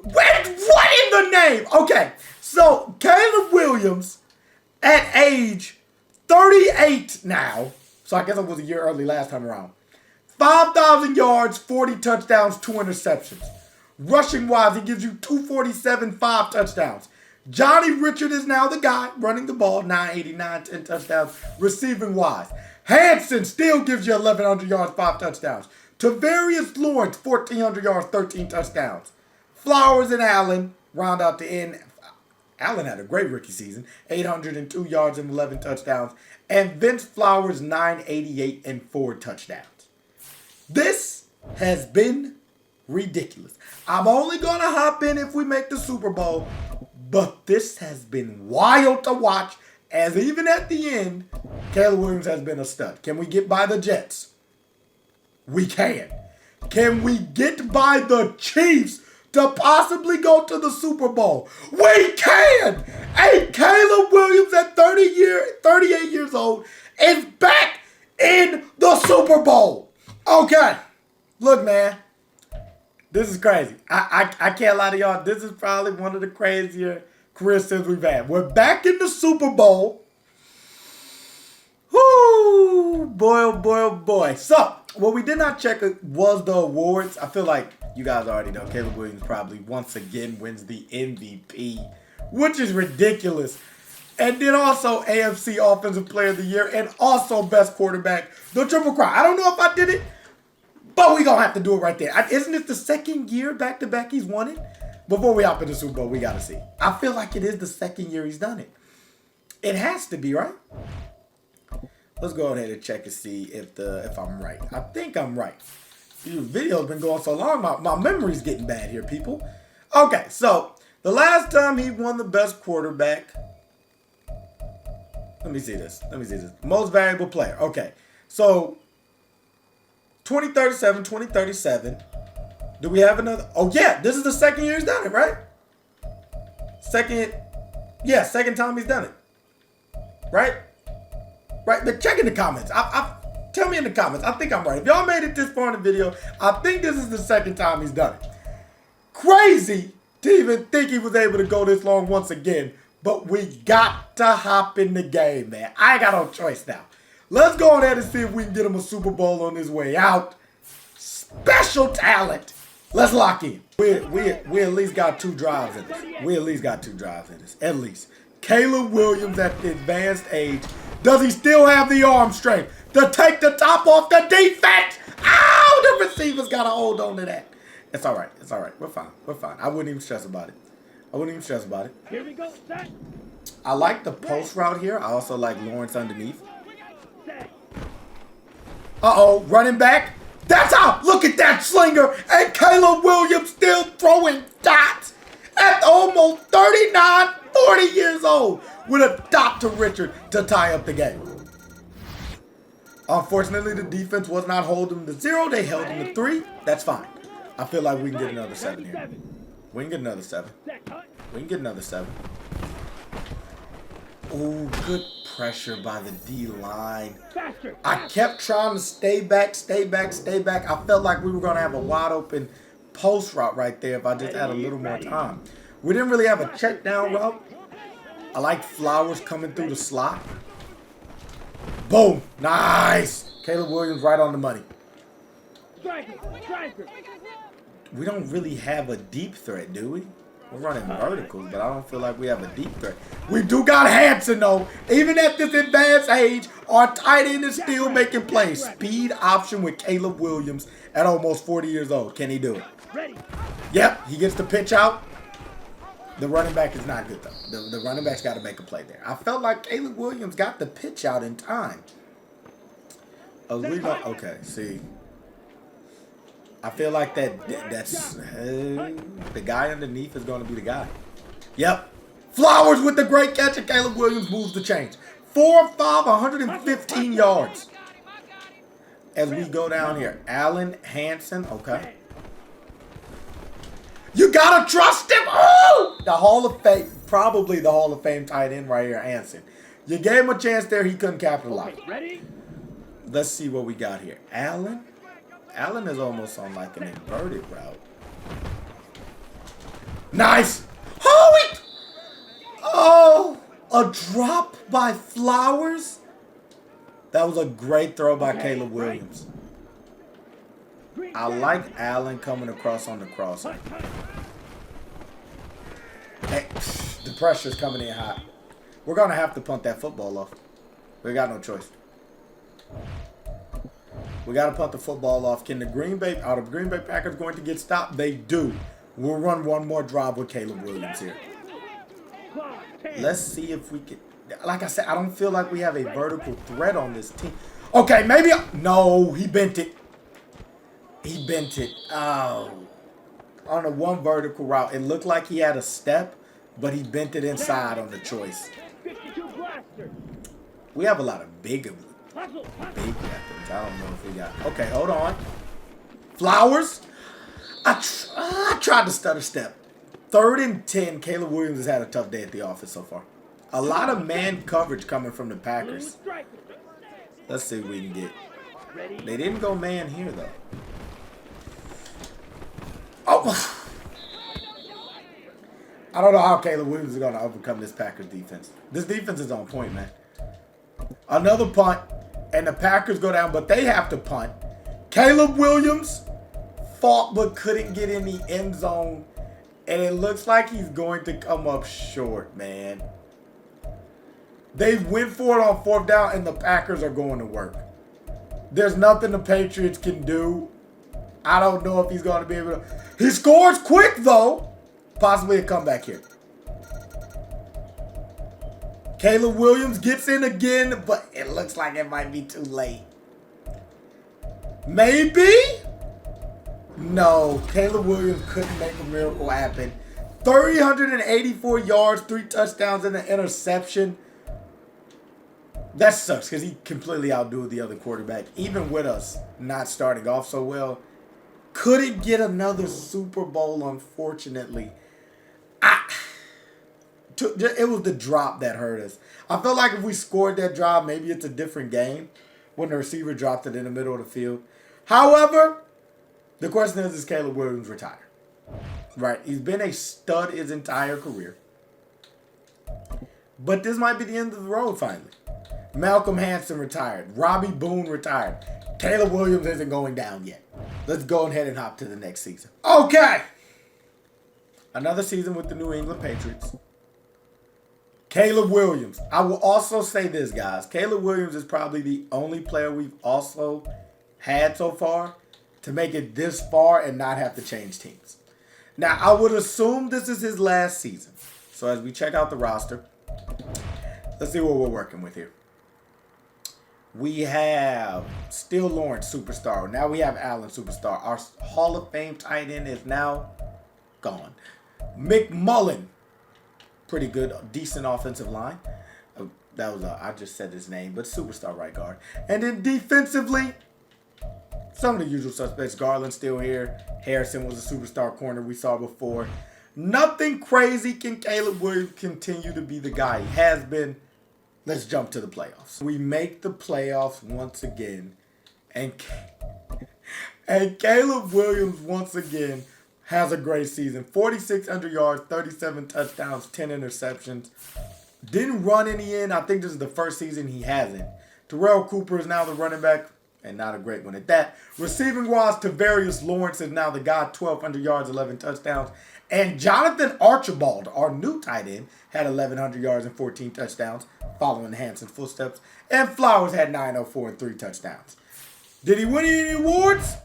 What in the name? Okay, so Caleb Williams, at age 38 now, so I guess it was a year early last time around, 5,000 yards, 40 touchdowns, 2 interceptions. Rushing wise, he gives you 247, 5 touchdowns. Johnny Richard is now the guy running the ball, 989, 10 touchdowns. Receiving wise, Hanson still gives you 1,100 yards, 5 touchdowns. Tavarius Lawrence, 1,400 yards, 13 touchdowns. Flowers and Allen round out the end. Allen had a great rookie season, 802 yards and 11 touchdowns. And Vince Flowers, 988 and 4 touchdowns. This has been ridiculous. I'm only going to hop in if we make the Super Bowl, but this has been wild to watch, as even at the end, Caleb Williams has been a stud. Can we get by the Jets? We can. Can we get by the Chiefs to possibly go to the Super Bowl? We can! Hey, Caleb Williams at 38 years old is back in the Super Bowl. Okay. Look, man. This is crazy. I can't lie to y'all. This is probably one of the crazier career stints we've had. We're back in the Super Bowl. Whoo! Boy, oh boy, oh boy. So, what we did not check was the awards. I feel like you guys already know Caleb Williams probably once again wins the MVP, which is ridiculous. And then also AFC Offensive Player of the Year and also Best Quarterback, the Triple Crown. I don't know if I did it, but we gonna have to do it right there. Isn't it the second year back-to-back he's won it? Before we hop in the Super Bowl, we gotta see. I feel like it is the second year he's done it. It has to be, right? Let's go ahead and check and see if I'm right. I think I'm right. This video's been going so long, my memory's getting bad here, people. Okay, so the last time he won the Best Quarterback. Let me see this. Most Valuable Player. Okay, so 2037. Do we have another? Oh, yeah. This is the second year he's done it, right? Second time he's done it. Right? Right? But check in the comments. Tell me in the comments. I think I'm right. If y'all made it this far in the video, I think this is the second time he's done it. Crazy to even think he was able to go this long once again. But we got to hop in the game, man. I ain't got no choice now. Let's go ahead and see if we can get him a Super Bowl on his way out. Special talent. Let's lock in. We at least got 2 drives in this. At least. Caleb Williams at the advanced age. Does he still have the arm strength to take the top off the defense? Ow! The receivers got to hold on to that. It's all right. We're fine. I wouldn't even stress about it. Here we go, set. I like the post route here. I also like Lawrence underneath. Uh-oh, running back. That's out. Look at that slinger. And Caleb Williams still throwing dots at almost 39, 40 years old with a dot to Richard to tie up the game. Unfortunately, the defense was not holding him to 0. They held him to 3. That's fine. I feel like we can get another 7 here. We can get another 7. Oh, good pressure by the D-line. I kept trying to stay back. I felt like we were going to have a wide open post route right there if I just had a little more time. We didn't really have a check down route. I like Flowers coming through the slot. Boom. Nice. Caleb Williams right on the money. We don't really have a deep threat, do we? We're running verticals, but I don't feel like we have a deep threat. We do got Hanson, though. Even at this advanced age, our tight end is still making plays. Speed option with Caleb Williams at almost 40 years old. Can he do it? Yep, he gets the pitch out. The running back is not good, though. The running back's got to make a play there. I felt like Caleb Williams got the pitch out in time. Oh, we don't. Okay, see. I feel like that's the guy underneath is going to be the guy. Yep. Flowers with the great catch, and Caleb Williams moves the chains. 4 of 5, 115 yards. As we go down here, Allen Hansen. Okay. You gotta trust him. Oh, the Hall of Fame, probably the Hall of Fame tight end right here, Hansen. You gave him a chance there, he couldn't capitalize. Let's see what we got here. Allen. Allen is almost on like an inverted route. Nice. Oh, a drop by Flowers. That was a great throw by Caleb Williams. I like Allen coming across on the crossing. Hey, the pressure's coming in hot. We're going to have to punt that football off. We got no choice. We got to punt the football off. Can the Green Bay Packers going to get stopped? They do. We'll run one more drive with Caleb Williams here. Let's see if we can. Like I said, I don't feel like we have a vertical threat on this team. Okay, maybe. No, he bent it. He bent it. Oh. On a one vertical route. It looked like he had a step, but he bent it inside on the choice. We have a lot of big weapons. I don't know if we got. Okay, hold on. Flowers. I tried to stutter step. 3rd and 10. Caleb Williams has had a tough day at the office so far. A lot of man coverage coming from the Packers. Let's see what we can get. They didn't go man here, though. Oh! I don't know how Caleb Williams is going to overcome this Packers defense. This defense is on point, man. Another punt, and the Packers go down, but they have to punt. Caleb Williams fought but couldn't get in the end zone, and it looks like he's going to come up short, man. They went for it on 4th down, and the Packers are going to work. There's nothing the Patriots can do. I don't know if he's going to be able to. He scores quick, though. Possibly a comeback here. Caleb Williams gets in again, but it looks like it might be too late. Maybe? No, Caleb Williams couldn't make a miracle happen. 384 yards, 3 touchdowns, and an interception. That sucks because he completely outdid the other quarterback. Even with us not starting off so well. Couldn't get another Super Bowl, unfortunately. It was the drop that hurt us. I felt like if we scored that drop, maybe it's a different game when the receiver dropped it in the middle of the field. However, the question is Caleb Williams retired? Right. He's been a stud his entire career. But this might be the end of the road finally. Malcolm Hansen retired. Robbie Boone retired. Caleb Williams isn't going down yet. Let's go ahead and hop to the next season. Okay. Another season with the New England Patriots. Caleb Williams. I will also say this, guys. Caleb Williams is probably the only player we've also had so far to make it this far and not have to change teams. Now, I would assume this is his last season. So as we check out the roster, let's see what we're working with here. We have still Lawrence, superstar. Now we have Allen, superstar. Our Hall of Fame tight end is now gone. McMullen, pretty good, decent offensive line. That was I just said his name, but superstar right guard. And then defensively, some of the usual suspects. Garland still here. Harrison was a superstar corner we saw before. Nothing crazy. Can Caleb Williams continue to be the guy he has been? Let's jump to the playoffs. We make the playoffs once again. And Caleb Williams once again has a great season. 4,600 yards, 37 touchdowns, 10 interceptions. Didn't run any in. I think this is the first season he hasn't. Terrell Cooper is now the running back, and not a great one at that. Receiving wise, Tavarius Lawrence is now the guy, 1,200 yards, 11 touchdowns. And Jonathan Archibald, our new tight end, had 1,100 yards and 14 touchdowns, following Hanson's footsteps. And Flowers had 904 and 3 touchdowns. Did he win any awards?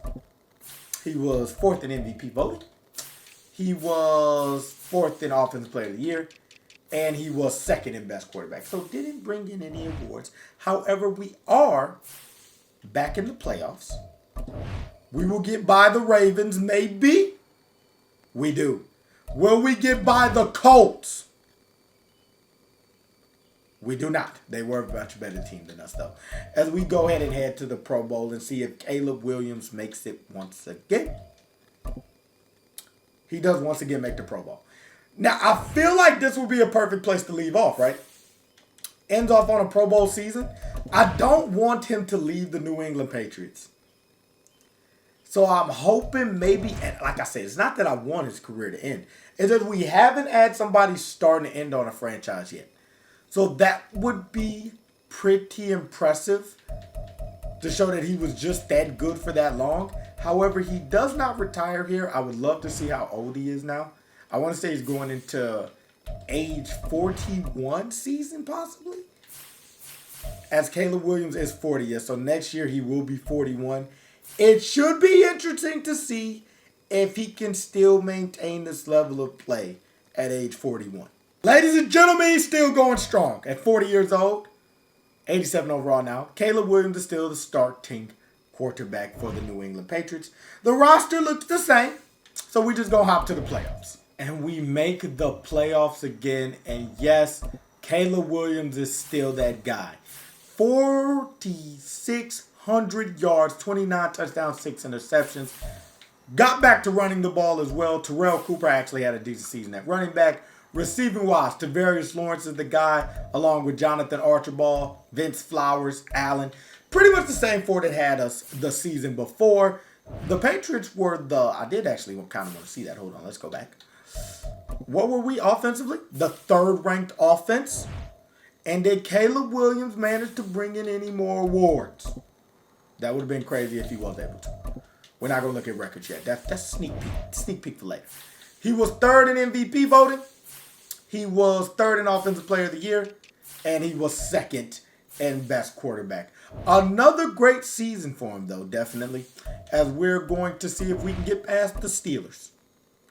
He was 4th in MVP voting. He was 4th in Offensive Player of the Year. And he was 2nd in Best Quarterback. So didn't bring in any awards. However, we are back in the playoffs. We will get by the Ravens, maybe. We do. Will we get by the Colts? We do not. They were a much better team than us, though. As we go ahead and head to the Pro Bowl and see if Caleb Williams makes it once again. He does once again make the Pro Bowl. Now, I feel like this will be a perfect place to leave off, right? Ends off on a Pro Bowl season. I don't want him to leave the New England Patriots. So I'm hoping maybe, and like I said, it's not that I want his career to end. It's that we haven't had somebody starting to end on a franchise yet. So that would be pretty impressive to show that he was just that good for that long. However, he does not retire here. I would love to see how old he is now. I want to say he's going into age 41 season possibly. As Caleb Williams is 40 years. So next year he will be 41. It should be interesting to see if he can still maintain this level of play at age 41. Ladies and gentlemen, he's still going strong. At 40 years old, 87 overall now, Caleb Williams is still the starting quarterback for the New England Patriots. The roster looks the same, so we just gonna hop to the playoffs. And we make the playoffs again, and yes, Caleb Williams is still that guy. 4,600 yards, 29 touchdowns, 6 interceptions. Got back to running the ball as well. Terrell Cooper actually had a decent season at running back. Receiving wise, Tavarius Lawrence is the guy, along with Jonathan Archibald, Vince Flowers, Allen. Pretty much the same four that had us the season before. The Patriots were I did actually kind of want to see that. Hold on, let's go back. What were we offensively? The third ranked offense. And did Caleb Williams manage to bring in any more awards? That would have been crazy if he was able to. We're not going to look at records yet. That's sneak peek for later. He was third in MVP voting. He was third in Offensive Player of the Year. And he was second in Best Quarterback. Another great season for him, though, definitely. As we're going to see if we can get past the Steelers.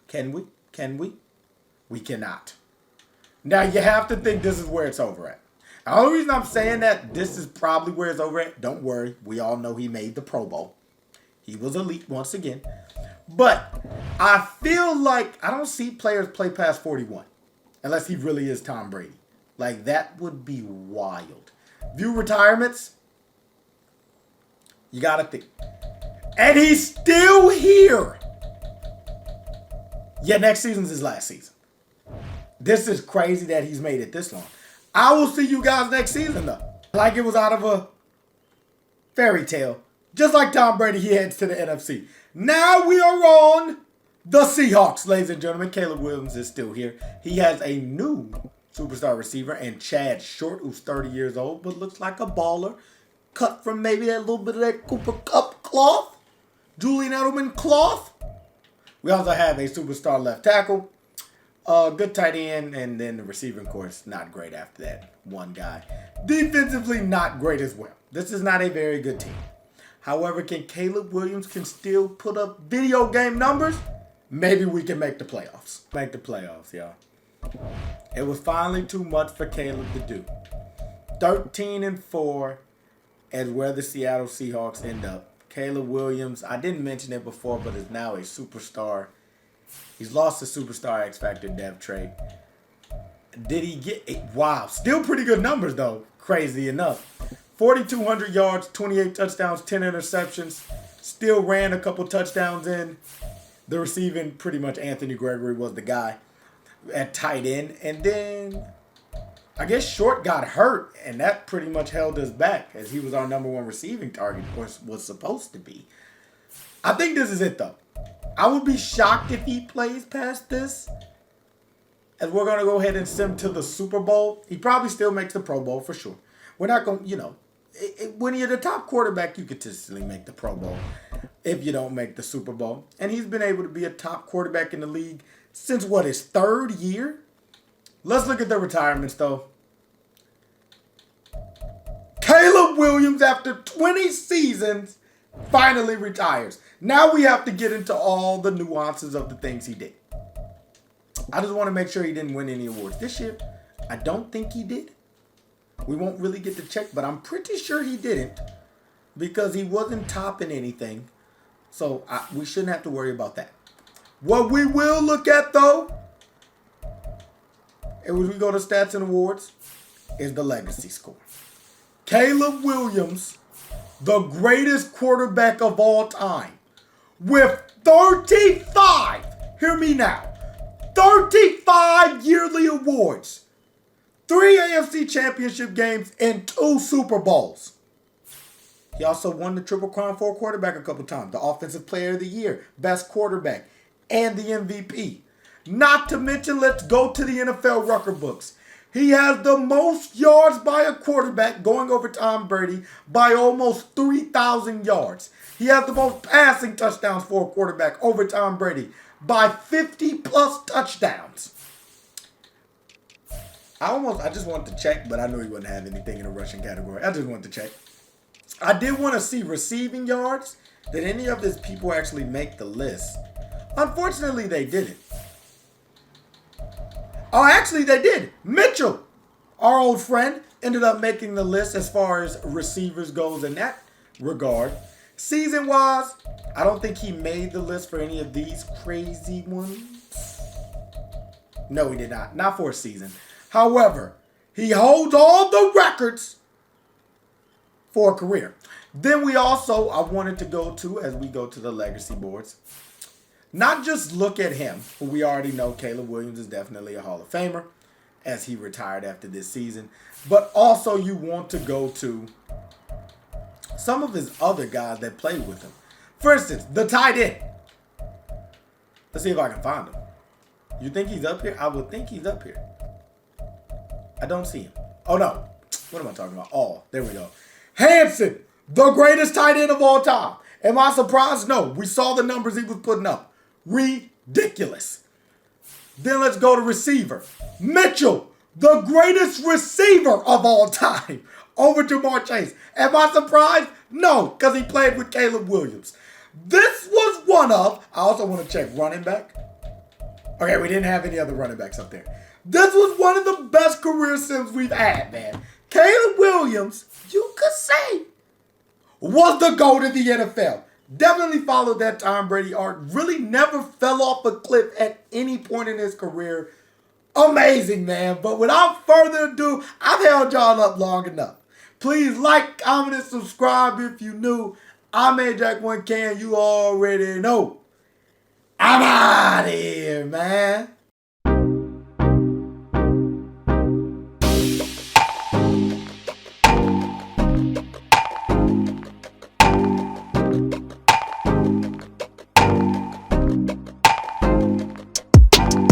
Can we? Can we? We cannot. Now, you have to think this is where it's over at. The only reason I'm saying that this is probably where it's over at, don't worry. We all know he made the Pro Bowl. He was elite once again. But I feel like I don't see players play past 41. Unless he really is Tom Brady. Like, that would be wild. View retirements. You got to think. And he's still here. Yeah, next season's his last season. This is crazy that he's made it this long. I will see you guys next season, though. Like it was out of a fairy tale. Just like Tom Brady, he heads to the NFC. Now we are on the Seahawks, ladies and gentlemen. Caleb Williams is still here. He has a new superstar receiver and Chad Short, who's 30 years old, but looks like a baller. Cut from maybe that little bit of that Cooper Kupp cloth. Julian Edelman cloth. We also have a superstar left tackle. Good tight end, and then the receiving course, not great after that. One guy. Defensively, not great as well. This is not a very good team. However, can Caleb Williams still put up video game numbers? Maybe we can make the playoffs. Make the playoffs, y'all. It was finally too much for Caleb to do. 13-4 is where the Seattle Seahawks end up. Caleb Williams, I didn't mention it before, but is now a superstar. He's lost the superstar X Factor dev trade. Did he get it? Wow. Still pretty good numbers, though. Crazy enough. 4,200 yards, 28 touchdowns, 10 interceptions. Still ran a couple touchdowns in. The receiving, pretty much Anthony Gregory was the guy at tight end. And then I guess Short got hurt, and that pretty much held us back as he was our number one receiving target, of course, was supposed to be. I think this is it, though. I would be shocked if he plays past this. As we're going to go ahead and send him to the Super Bowl. He probably still makes the Pro Bowl for sure. We're not going to, when you're the top quarterback, you consistently make the Pro Bowl if you don't make the Super Bowl. And he's been able to be a top quarterback in the league since, his third year? Let's look at the retirements, though. Caleb Williams, after 20 seasons, finally retires. Now we have to get into all the nuances of the things he did. I just want to make sure he didn't win any awards this year. I don't think he did. We won't really get to check, but I'm pretty sure he didn't. because he wasn't topping anything. So we shouldn't have to worry about that. What we will look at, though, and when we go to stats and awards, is the legacy score. Caleb Williams, the greatest quarterback of all time, with 35, hear me now, 35 yearly awards, 3 AFC championship games, and 2 Super Bowls. He also won the Triple Crown for a quarterback a couple times. The Offensive Player of the Year, Best Quarterback, and the MVP. Not to mention, let's go to the NFL record books. He has the most yards by a quarterback going over Tom Brady by almost 3,000 yards. He has the most passing touchdowns for a quarterback over Tom Brady by 50-plus touchdowns. I just wanted to check, but I knew he wouldn't have anything in the rushing category. I just wanted to check. I did want to see receiving yards. Did any of his people actually make the list? Unfortunately, they didn't. Oh, actually, they did. Mitchell, our old friend, ended up making the list as far as receivers goes in that regard. Season-wise, I don't think he made the list for any of these crazy ones. No, he did not. Not for a season. However, he holds all the records for a career. Then I wanted to go to, as we go to the legacy boards, not just look at him, who we already know Caleb Williams is definitely a Hall of Famer, as he retired after this season, but also you want to go to some of his other guys that played with him. For instance, the tight end. Let's see if I can find him. You think he's up here? I would think he's up here. I don't see him. Oh, no. What am I talking about? Oh, there we go. Hanson, the greatest tight end of all time. Am I surprised? No. We saw the numbers he was putting up. Ridiculous. Then let's go to receiver. Mitchell, the greatest receiver of all time, over Jamar Chase. Am I surprised? No, because he played with Caleb Williams. This was one of, I also want to check running back. Okay, we didn't have any other running backs up there. This was one of the best career sims we've had, man. Caleb Williams, you could say, was the GOAT of the NFL. Definitely followed that Tom Brady arc. Really never fell off a cliff at any point in his career. Amazing, man. But without further ado, I've held y'all up long enough. Please like, comment, and subscribe if you new. I'm Jack1K, and you already know. I'm out of here, man.